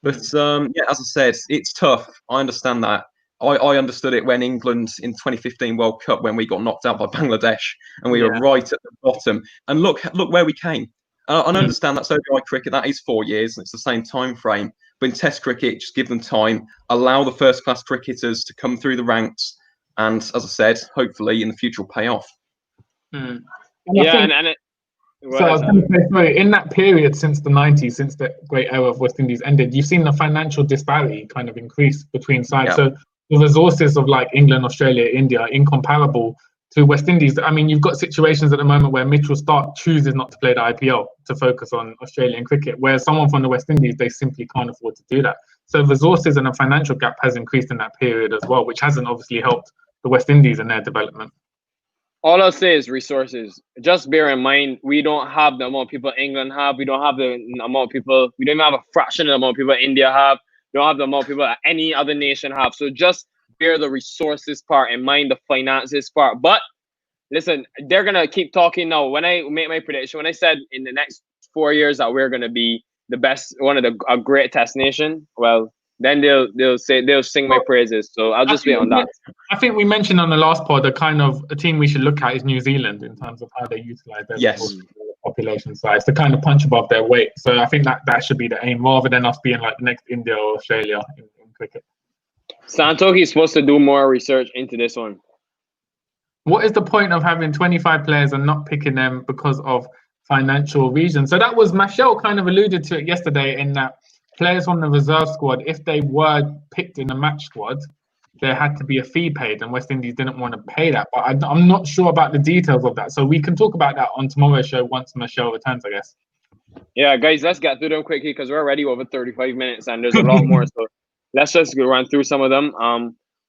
But yeah, as I said, it's tough. I understand that. I understood it when England in 2015 World Cup, when we got knocked out by Bangladesh and we were right at the bottom. And look where we came. I understand that's ODI cricket. That is 4 years. And it's the same time frame. But in Test cricket, just give them time. Allow the first class cricketers to come through the ranks. And as I said, hopefully in the future will pay off. So I was going to say, sorry, in that period since the 90s, since the great era of West Indies ended, you've seen the financial disparity kind of increase between sides. Yeah. So the resources of like England, Australia, India are incomparable to West Indies. I mean, you've got situations at the moment where Mitchell Starc chooses not to play the IPL to focus on Australian cricket, whereas someone from the West Indies, they simply can't afford to do that. So resources and a financial gap has increased in that period as well, which hasn't obviously helped the West Indies in their development. All I'll say is resources. Just bear in mind, we don't have the amount of people England have. We don't have the amount of people. We don't even have a fraction of the amount of people India have. We don't have the amount of people that any other nation have. So just bear the resources part in mind, the finances part. But listen, they're gonna keep talking now. When I make my prediction, when I said in the next 4 years that we're gonna be the best, a great test nation, well, then they'll sing my praises. So I'll just wait on that. I think we mentioned on the last pod a team we should look at is New Zealand in terms of how they utilize their population size to kind of punch above their weight. So I think that should be the aim rather than us being like the next India or Australia in cricket. Santoki is supposed to do more research into this one. What is the point of having 25 players and not picking them because of financial reasons? So that was Machel kind of alluded to it yesterday in that players from the reserve squad, if they were picked in the match squad, there had to be a fee paid, and West Indies didn't want to pay that. But I'm not sure about the details of that. So we can talk about that on tomorrow's show once Machel returns, I guess. Yeah, guys, let's get through them quickly because we're already over 35 minutes and there's a lot more. So let's just go run through some of them.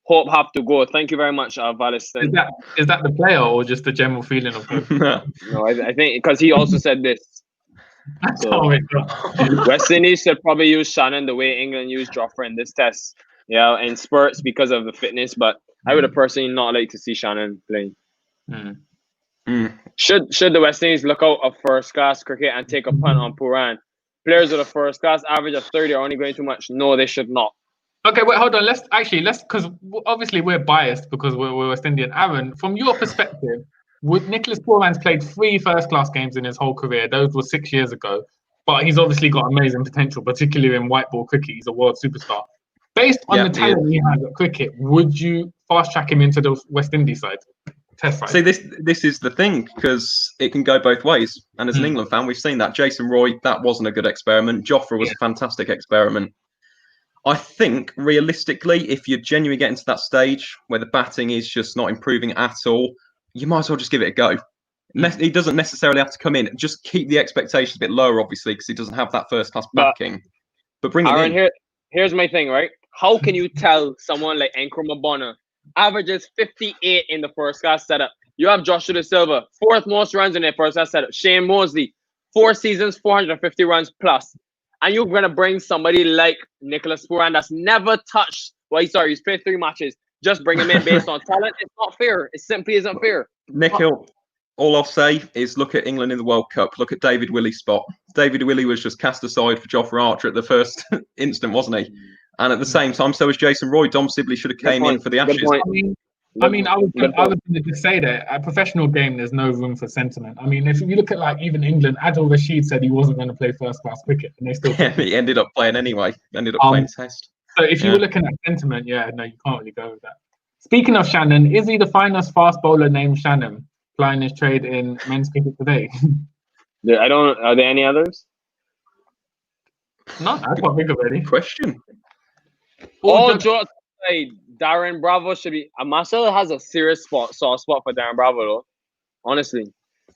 Hope have to go. Thank you very much, Valiston. Is that the player or just the general feeling of him? No, I think because he also said this. So, West Indies should probably use Shannon the way England used Jofra in this test. Yeah, in spurts because of the fitness, but I would have personally not like to see Shannon playing. Should the West Indies look out of first class cricket and take a punt on Puran? Players with a first class average of 30 are only going too much. No, they should not. Okay, wait, hold on. Let's because obviously we're biased because we're West Indian. Aaron, from your perspective, Nicholas Puran's played 3 first-class games in his whole career. Those were 6 years ago, but he's obviously got amazing potential, particularly in white ball cricket. He's a world superstar. Based on the talent he has at cricket, would you fast-track him into the West Indies side? Test side? See, this is the thing, because it can go both ways. And as an England fan, we've seen that. Jason Roy, that wasn't a good experiment. Jofra was a fantastic experiment. I think, realistically, if you're genuinely getting to that stage where the batting is just not improving at all, you might as well just give it a go. He doesn't necessarily have to come in. Just keep the expectations a bit lower, obviously, because he doesn't have that first-class backing. But bring him in. Here's my thing, right? How can you tell someone like Nkrumah averages 58 in the first-class setup? You have Joshua De Silva, 4th most runs in their first-class setup. Shane Mosley, 4 seasons, 450 runs plus. And you're going to bring somebody like Nicholas Puran that's never touched. Well, he's played 3 matches. Just bring him in based on talent. It's not fair. It simply isn't fair. Nikhil, all I'll say is look at England in the World Cup. Look at David Willey's spot. David Willey was just cast aside for Jofra Archer at the first instant, wasn't he? And at the same time, so was Jason Roy. Dom Sibley should have came in for the Ashes. I was going to say that a professional game, there's no room for sentiment. I mean, if you look at even England, Adil Rashid said he wasn't going to play first-class cricket, and they still. He ended up playing anyway. Playing Test. So if you were looking at sentiment, you can't really go with that. Speaking of Shannon, is he the finest fast bowler named Shannon plying his trade in men's cricket today? Are there any others? No, I can't think of any. Question. All jokes aside, Darren Bravo should be. Marcel has a serious soft spot for Darren Bravo, though. Honestly,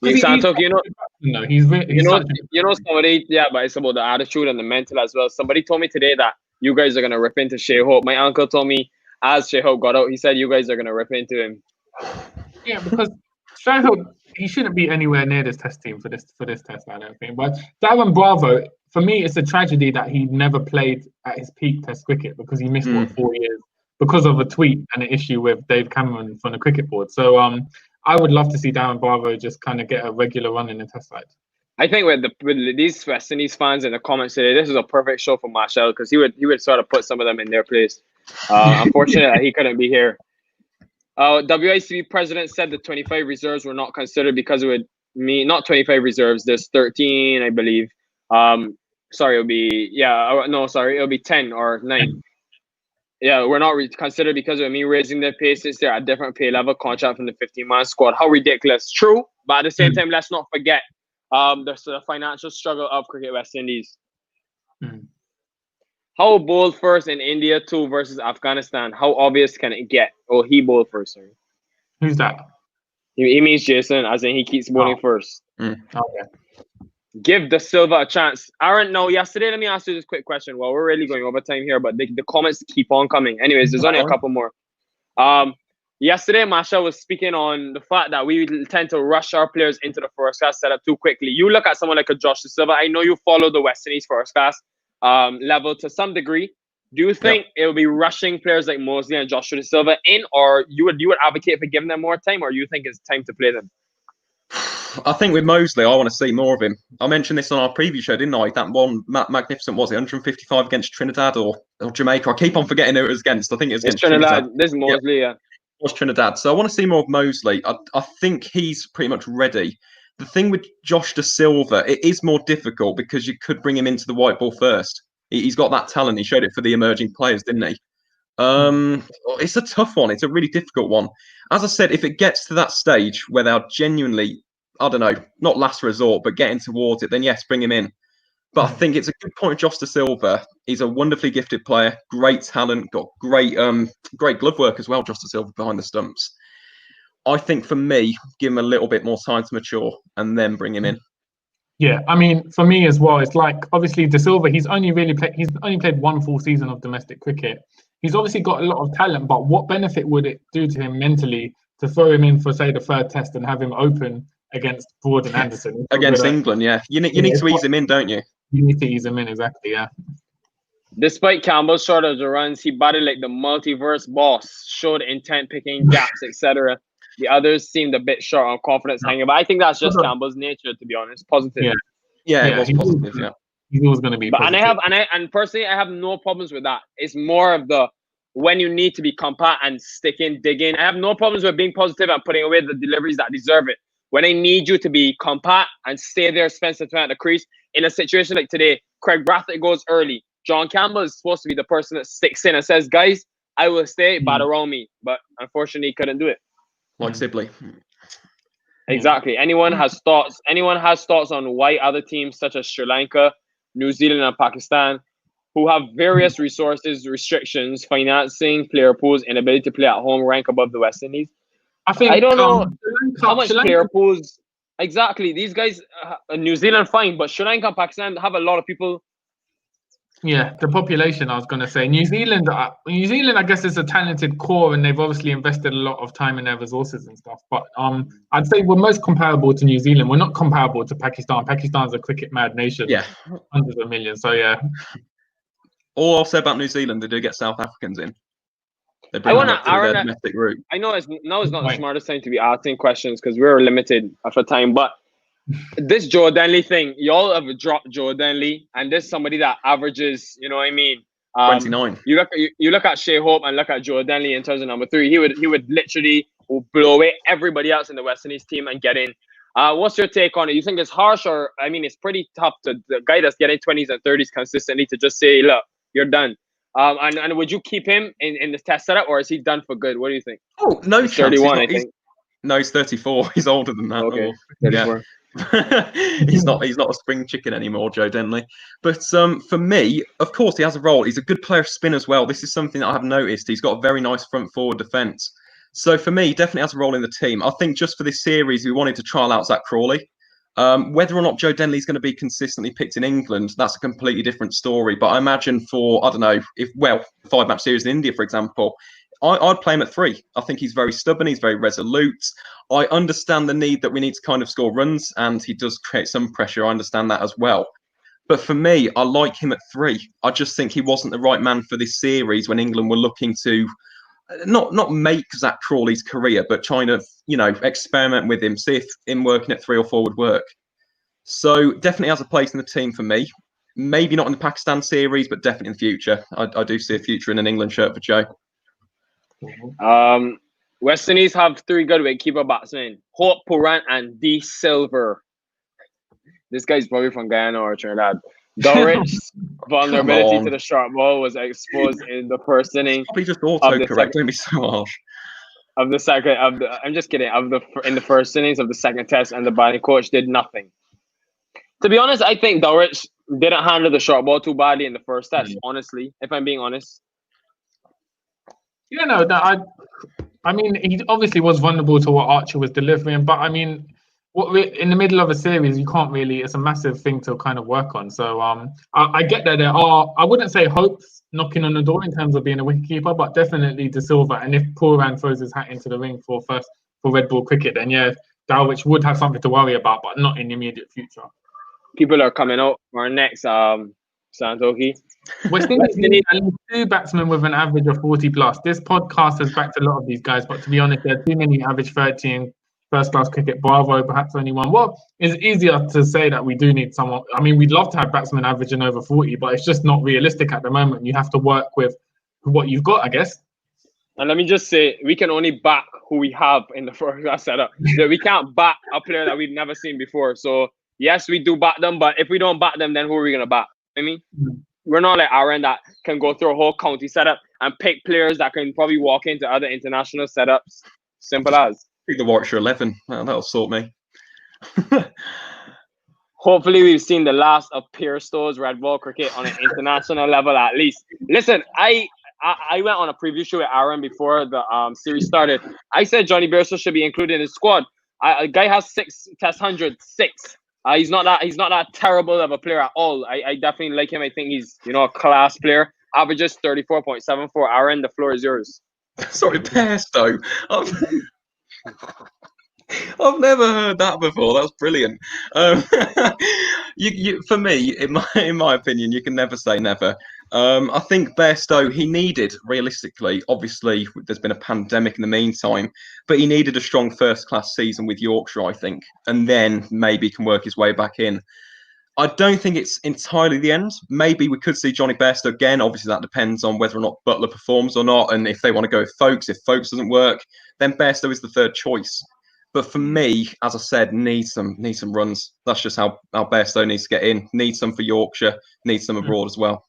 Santok, somebody. Yeah, but it's about the attitude and the mental as well. Somebody told me today that you guys are gonna rip into Shea Hope. My uncle told me as Shea Hope got out, he said you guys are gonna rip into him. Yeah, because Shea Hope, he shouldn't be anywhere near this test team for this test, I don't think. But Darren Bravo, for me, it's a tragedy that he never played at his peak test cricket because he missed 4 years because of a tweet and an issue with Dave Cameron from the cricket board. So I would love to see Darren Bravo just kind of get a regular run in the test side. I think with these West Indies fans in the comments today, this is a perfect show for Marshall because he would sort of put some of them in their place. Unfortunately, he couldn't be here. WICB president said the 25 reserves were not considered because it would mean not 25 reserves. There's 13, I believe. It'll be 10 or 9. Yeah, we're not considered because of me raising their pay since they're at different pay level contract from the 15-man squad. How ridiculous. True, but at the same time, let's not forget the financial struggle of Cricket West Indies. How bowled first in India 2 versus Afghanistan? How obvious can it get? Oh, he bowled first, sorry. Who's that? He means Jason, as in he keeps bowling first. Okay. Give De Silva a chance. Aaron, no, yesterday, let me ask you this quick question. Well, we're really going over time here, but the comments keep on coming. Anyways, there's only a couple more. yesterday, Masha was speaking on the fact that we tend to rush our players into the first class setup too quickly. You look at someone like a Josh De Silva. I know you follow the West Indies first class level to some degree. Do you think it will be rushing players like Mosley and Joshua De Silva in, or you would advocate for giving them more time, or you think it's time to play them? I think with Mosley, I want to see more of him. I mentioned this on our preview show, didn't I? That one, magnificent, was it 155 against Trinidad or Jamaica? I keep on forgetting who it was against. I think it was against Trinidad. This is Mosley, yeah. It was Trinidad. So I want to see more of Mosley. I think he's pretty much ready. The thing with Josh De Silva, it is more difficult because you could bring him into the white ball first. He's got that talent. He showed it for the emerging players, didn't he? It's a tough one. It's a really difficult one. As I said, if it gets to that stage where they're genuinely, I don't know, not last resort, but getting towards it, then yes, bring him in. But I think it's a good point of Josh De Silva. He's a wonderfully gifted player, great talent, got great glove work as well, Josh De Silva behind the stumps. I think for me, give him a little bit more time to mature and then bring him in. Yeah, I mean, for me as well, it's like obviously De Silva, he's only played one full season of domestic cricket. He's obviously got a lot of talent, but what benefit would it do to him mentally to throw him in for, say, the third test and have him open against Broad and Anderson? Against England, yeah. You need to ease him in, don't you? You need to ease him in, exactly, yeah. Despite Campbell's shortage of runs, he batted like the multiverse boss, showed intent picking gaps, etc. The others seemed a bit short on confidence hanging, but I think that's just Campbell's nature, to be honest. Positive. Yeah, it was positive, yeah. He's always going to be positive. And personally, I have no problems with that. It's more of the when you need to be compact and stick in, dig in. I have no problems with being positive and putting away the deliveries that deserve it. When I need you to be compact and stay there, spend some time at the crease, in a situation like today, Craig Brathwaite goes early. John Campbell is supposed to be the person that sticks in and says, guys, I will stay, bat around me. But unfortunately, he couldn't do it. Like Sibley. Exactly. Anyone has thoughts on why other teams such as Sri Lanka, New Zealand, and Pakistan, who have various resources, restrictions, financing, player pools, inability to play at home, rank above the West Indies? I don't know how much player pools. Exactly. These guys, New Zealand, fine, but Sri Lanka and Pakistan have a lot of people. Yeah, the population, I was going to say. New Zealand, I guess, is a talented core, and they've obviously invested a lot of time in their resources and stuff. But I'd say we're most comparable to New Zealand. We're not comparable to Pakistan. Pakistan's a cricket-mad nation. Yeah. Hundreds of millions, so yeah. All I'll say about New Zealand, they do get South Africans in. They bring them up through their domestic route. I know it's not the smartest time to be asking questions because we're limited for time, but this Joe Denley thing, y'all have dropped Joe Denley, and this somebody that averages, you know what I mean? 29. You look at Shea Hope and look at Joe Denley in terms of number 3. He would literally blow away everybody else in the West Indies team and get in. What's your take on it? You think it's harsh, or I mean, it's pretty tough to the guy that's getting 20s and 30s consistently to just say, look, you're done. And would you keep him in the test setup, or is he done for good? What do you think? Oh, no he's chance. 31, I think. No, he's 34. He's older than that. Okay, 34. Yeah. he's not a spring chicken anymore, Joe Denley. But for me, of course, he has a role. He's a good player of spin as well. This is something that I have noticed. He's got a very nice front forward defence. So for me, he definitely has a role in the team. I think just for this series, we wanted to trial out Zach Crawley. Whether or not Joe Denley is going to be consistently picked in England, that's a completely different story. But I imagine for, I don't know, 5-match series in India, for example, I'd play him at 3. I think he's very stubborn. He's very resolute. I understand the need that we need to kind of score runs, and he does create some pressure. I understand that as well. But for me, I like him at 3. I just think he wasn't the right man for this series when England were looking to not make Zach Crawley's career, but trying to, experiment with him, see if him working at 3 or 4 would work. So definitely has a place in the team for me. Maybe not in the Pakistan series, but definitely in the future. I do see a future in an England shirt for Joe. West Indies have 3 good wicketkeeper batsmen: Hope, Purant, and De Silva. This guy's probably from Guyana or Trinidad. Dulwich's vulnerability to the short ball was exposed in the first inning. Probably just autocorrect. Don't be so harsh. I'm just kidding. In the first innings of the second test, and the batting coach did nothing. To be honest, I think Dulwich didn't handle the short ball too badly in the first test. Honestly, if I'm being honest. Yeah, no, I mean, he obviously was vulnerable to what Archer was delivering, but I mean, in the middle of a series, you can't really. It's a massive thing to kind of work on. So I get that there are, I wouldn't say hopes knocking on the door in terms of being a wicketkeeper, but definitely De Silva. And if Pooran throws his hat into the ring for red ball cricket, then yeah, Dulwich would have something to worry about, but not in the immediate future. People are coming out for our next Santoki. West Indies need at least 2 batsmen with an average of 40 plus. This podcast has backed a lot of these guys, but to be honest, there are too many average 30 in first-class cricket. Bravo, perhaps only one. Well, it's easier to say that we do need someone. I mean, we'd love to have batsmen averaging over 40, but it's just not realistic at the moment. You have to work with what you've got, I guess. And let me just say, we can only back who we have in the first-class setup. We can't back a player that we've never seen before. So, yes, we do back them, but if we don't back them, then who are we going to back? I mean, we're not like Aaron that can go through a whole county setup and pick players that can probably walk into other international setups. Simple as. Pick the Warwickshire 11. That'll sort me. Hopefully, we've seen the last of Pearstow's red ball cricket on an international level at least. Listen, I went on a preview show with Aaron before the series started. I said Johnny Bairstow should be included in his squad. A guy has 6 test hundreds, 6. He's not that terrible of a player at all. I definitely like him. I think he's a class player. Averages 34.74. Aaron, the floor is yours. Sorry, Bairstow. I've never heard that before. That's brilliant. For me, in my opinion, you can never say never. I think Bairstow, he needed, realistically, obviously, there's been a pandemic in the meantime, but he needed a strong first-class season with Yorkshire, I think, and then maybe can work his way back in. I don't think it's entirely the end. Maybe we could see Johnny Bairstow again. Obviously, that depends on whether or not Butler performs or not, and if they want to go with Folkes. If Folkes doesn't work, then Bairstow is the third choice. But for me, as I said, need some runs. That's just how Bairstow needs to get in. Need some for Yorkshire. Need some abroad as well.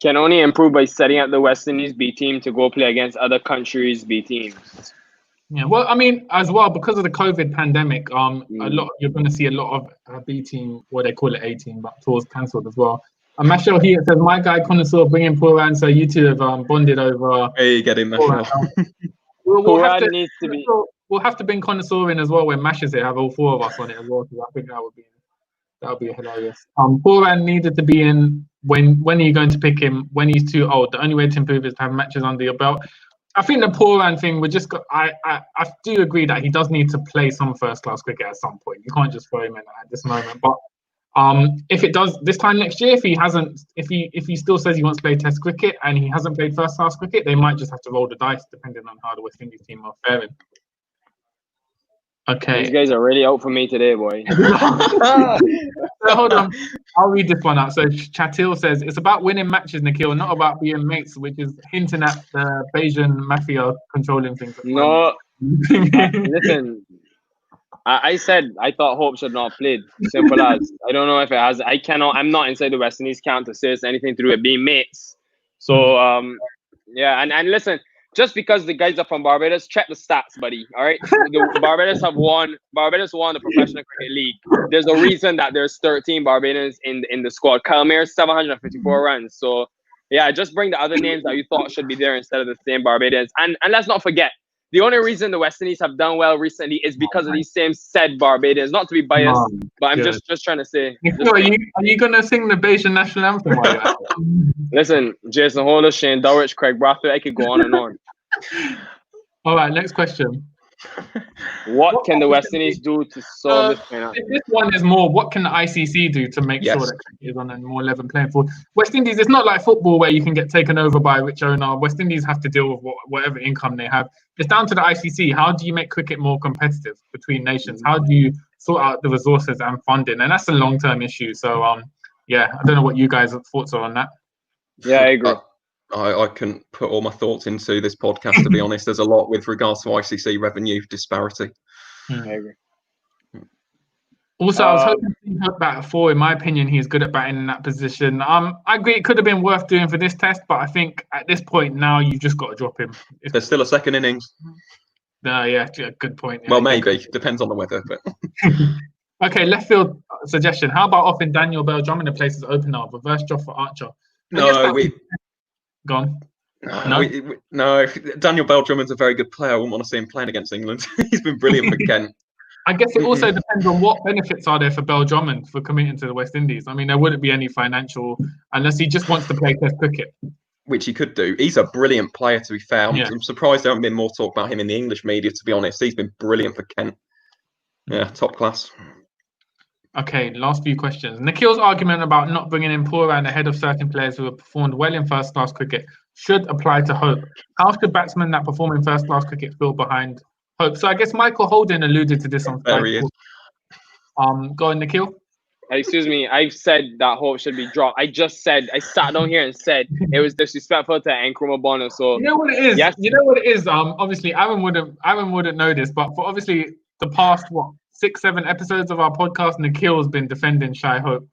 Can only improve by setting up the West Indies B team to go play against other countries' B teams. Yeah, well, I mean, as well, because of the COVID pandemic, you're going to see a lot of B team, what they call it A team, but tours cancelled as well. And Mashal here says, my guy Connoisseur, bring in Pooran, so you two have bonded over. Hey, get him, Mashal. We'll have to bring Connoisseur in as well when Mash is here. Have all 4 of us on it as well. So I think that would be hilarious. Pooran needed to be in. When are you going to pick him? When he's too old. The only way to improve is to have matches under your belt. I think the Pooran thing, I do agree that he does need to play some first-class cricket at some point. You can't just throw him in at this moment. But if it does this time next year, if he still says he wants to play Test cricket and he hasn't played first-class cricket, they might just have to roll the dice depending on how the West Indies team are faring. Okay. These guys are really out for me today, boy. So hold on. I'll read this one out. So Chatil says, it's about winning matches, Nikhil, not about being mates, which is hinting at the Bayesian mafia controlling things. No. Listen, I said I thought Hope should not have played. Simple as. I don't know if it has. I'm not inside the West Indies camp to say it's anything to do with being mates. So, yeah. And listen, just because the guys are from Barbados, check the stats, buddy. All right, Barbados won the Professional Cricket League. There's a reason that there's 13 Barbadians in the squad. Kalmir 754 runs. So yeah, just bring the other names that you thought should be there instead of the same Barbadians. And let's not forget, the only reason the West Indies have done well recently is because of these same said Barbadians. Not to be biased, but I'm just trying to say. Are you gonna sing the Bayesian national anthem? Listen, Jason Holder, Shane Dulwich, Craig Brathwaite, I could go on and on. All right, next question. What can the West Indies do to solve this penalty? This one is more, what can the ICC do to make sure that cricket is on a more level playing field? West Indies, it's not like football where you can get taken over by a rich owner. West Indies have to deal with whatever income they have. It's down to the ICC. How do you make cricket more competitive between nations? How do you sort out the resources and funding? And that's a long-term issue. So, yeah, I don't know what you guys' thoughts are on that. Yeah, I agree. I couldn't put all my thoughts into this podcast, to be honest. There's a lot with regards to ICC revenue disparity. I agree. Also, I was hoping to bat at 4. In my opinion, he's good at batting in that position. I agree it could have been worth doing for this test, but I think at this point now, you've just got to drop him. There's still a second innings. Yeah, good point. Yeah, well, maybe. Depends on the weather. But okay, left field suggestion. How about offering Daniel Bell Drummond a place as opener? Reverse job for Archer. Gone. No, Daniel Bell Drummond's a very good player. I wouldn't want to see him playing against England. He's been brilliant for Kent. I guess it also depends on what benefits are there for Bell Drummond for committing to the West Indies. I mean, there wouldn't be any financial unless he just wants to play Test cricket. Which he could do. He's a brilliant player, to be fair. I'm surprised there haven't been more talk about him in the English media, to be honest. He's been brilliant for Kent. Yeah, top class. Okay, last few questions. Nikhil's argument about not bringing in Pooran ahead of certain players who have performed well in first-class cricket should apply to Hope. How should batsmen that perform in first-class cricket feel behind Hope? So I guess Michael Holden alluded to this on Sky. Go on, Nikhil. Excuse me, I said that Hope should be dropped. I sat down here and said it was disrespectful to Nkrumah Bonner. So you know what it is? Yes. You know what it is? Obviously Aaron wouldn't know this, but for obviously the past 6-7 episodes of our podcast, Nikhil's been defending Shai Hope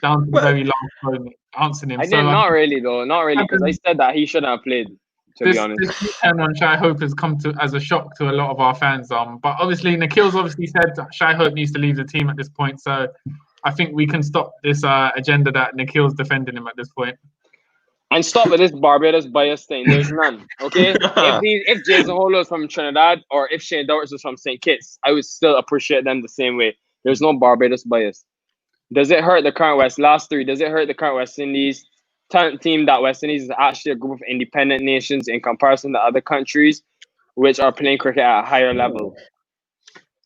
down to the very last moment, answering him. Not really, because I said that he shouldn't have played. To be honest, this turn on Shai Hope has come as a shock to a lot of our fans. But obviously Nikhil's said Shai Hope needs to leave the team at this point. So I think we can stop this agenda that Nikhil's defending him at this point. And stop with this Barbados bias thing. There's none. Okay? if Jason Holder was from Trinidad or if Shane Dowers was from St. Kitts, I would still appreciate them the same way. There's no Barbados bias. Does it hurt the current does it hurt the current West Indies team that West Indies is actually a group of independent nations in comparison to other countries which are playing cricket at a higher level?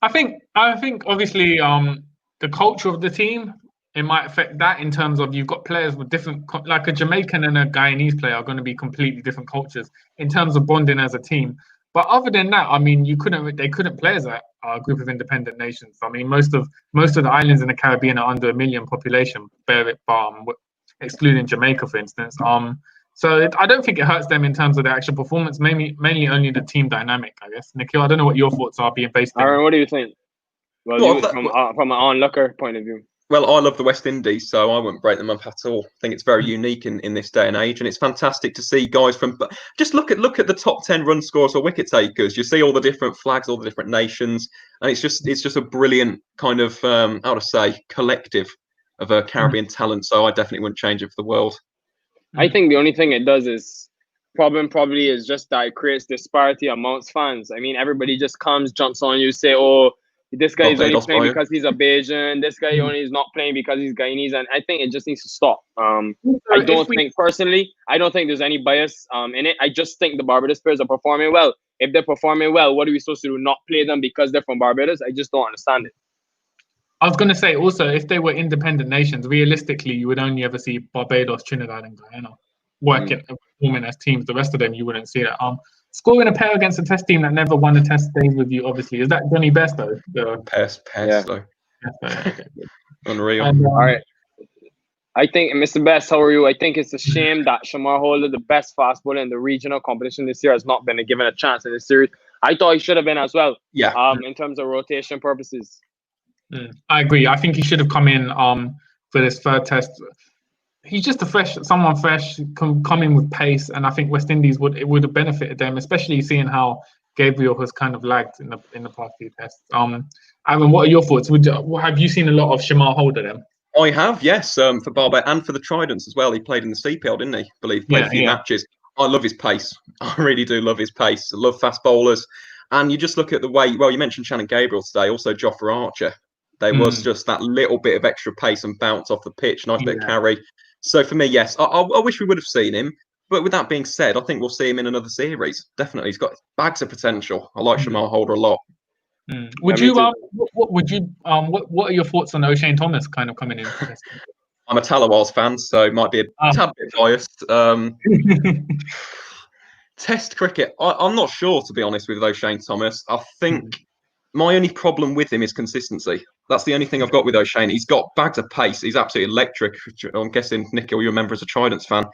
I think obviously the culture of the team, it might affect that in terms of you've got players with different, like a Jamaican and a Guyanese player are going to be completely different cultures in terms of bonding as a team. But other than that, I mean, they couldn't play as a group of independent nations. I mean, most of the islands in the Caribbean are under 1 million population, excluding Jamaica, for instance. So I don't think it hurts them in terms of the actual performance. Mainly only the team dynamic, I guess. Nikhil, I don't know what your thoughts are being based. Aaron, what do you think? Well, from an onlooker point of view. Well, I love the West Indies, so I wouldn't break them up at all. I think it's very unique in this day and age, and it's fantastic to see guys from. Just look at the top 10 run scorers or wicket takers. You see all the different flags, all the different nations, and it's just a brilliant kind of collective of a Caribbean talent. So I definitely wouldn't change it for the world. I think the only thing it does is probably is just that it creates disparity amongst fans. I mean, everybody just jumps on you, say, "Oh, this guy is only playing because he's a Bajan. This guy only is not playing because he's Guyanese," and I think it just needs to stop. I don't think there's any bias in it. I just think the Barbados players are performing well. If they're performing well, what are we supposed to do? Not play them because they're from Barbados? I just don't understand it. I was going to say also, if they were independent nations, realistically, you would only ever see Barbados, Trinidad, and Guyana performing as teams. The rest of them, you wouldn't see that. Scoring a pair against a Test team that never won a Test stays with you, obviously. Is that Johnny Best, though? Though. Unreal. All right. I think, Mr. Best, how are you? I think it's a shame that Shamar Holder, the best fast bowler in the regional competition this year, has not been given a chance in this series. I thought he should have been as well. Yeah. In terms of rotation purposes. I agree. I think he should have come in for this third Test. He's just someone fresh, come in with pace, and I think West Indies would have benefited them, especially seeing how Gabriel has kind of lagged in the past few Tests. Aaron, what are your thoughts? Have you seen a lot of Shamar Holder then? I have, yes, for Barbados and for the Tridents as well. He played in the CPL, didn't he? I believe played a few matches. I love his pace. I really do love his pace. I love fast bowlers. And you just look at the way, well, you mentioned Shannon Gabriel today, also Jofra Archer. There was just that little bit of extra pace and bounce off the pitch, nice bit of carry. So for me, yes, I wish we would have seen him. But with that being said, I think we'll see him in another series. Definitely, he's got bags of potential. I like Shamar Holder a lot. What are your thoughts on O'Shane Thomas kind of coming in? I'm a Talawars fan, so might be a tad bit biased. Test cricket, I'm not sure, to be honest, with O'Shane Thomas. I think my only problem with him is consistency. That's the only thing I've got with O'Shane. He's got bags of pace. He's absolutely electric. I'm guessing, Nikhil, you remember as a Tridents fan.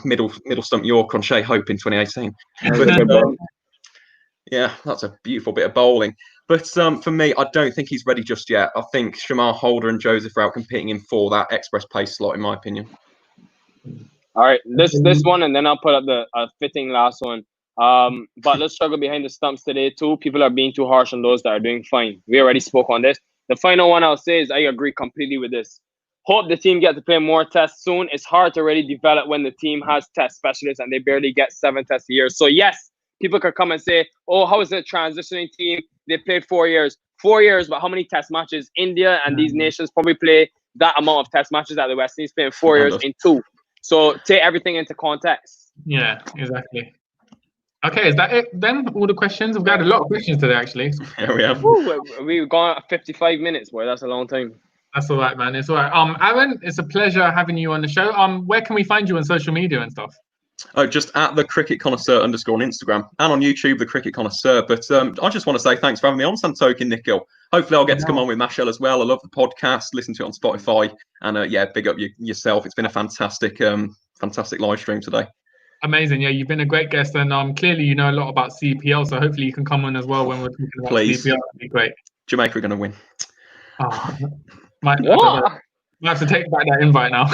Middle stump York on Shai Hope in 2018. Yeah, that's a beautiful bit of bowling. But for me, I don't think he's ready just yet. I think Shamar Holder and Joseph are out competing him for that express pace slot, in my opinion. All right, this one, and then I'll put up the fitting last one. But let's struggle behind the stumps today too. People are being too harsh on those that are doing fine. We already spoke on this. The final one I'll say is I agree completely with this. Hope the team gets to play more tests soon. It's hard to really develop when the team has test specialists and they barely get 7 tests a year. So yes, people could come and say, "Oh, how is it a transitioning team? they played 4 years. 4 years, but how many test matches? India and these nations probably play that amount of test matches that the West Indies play in 4 years in 2. So take everything into context. Yeah, exactly. Okay, is that it then? All the questions? We've had a lot of questions today, actually. Yeah, we have. We've gone 55 minutes, boy. That's a long time. That's all right, man. It's all right. Aaron, it's a pleasure having you on the show. Where can we find you on social media and stuff? Oh, just at the Cricket Connoisseur _ on Instagram and on YouTube, the Cricket Connoisseur. But I just want to say thanks for having me on, Santoki, Nikhil. Hopefully, I'll get to come on with Mashel as well. I love the podcast, listen to it on Spotify, and yeah, big up yourself. It's been a fantastic live stream today. Amazing. Yeah, you've been a great guest, and clearly you know a lot about CPL. So hopefully you can come on as well when we're talking about CPL. That'd be great. Jamaica are going to win. Oh, I have to take back that invite now.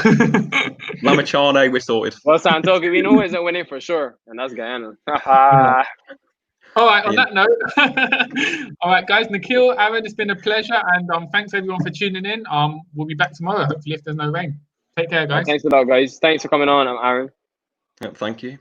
Lamachane, we're sorted. Well, Santoki, we know isn't winning for sure, and that's Guyana. All right, on that note, all right, guys, Nikhil, Aaron, it's been a pleasure, and thanks everyone for tuning in. We'll be back tomorrow, hopefully, if there's no rain. Take care, guys. Thanks a lot, guys. Thanks for coming on. I'm Aaron. Yep, thank you.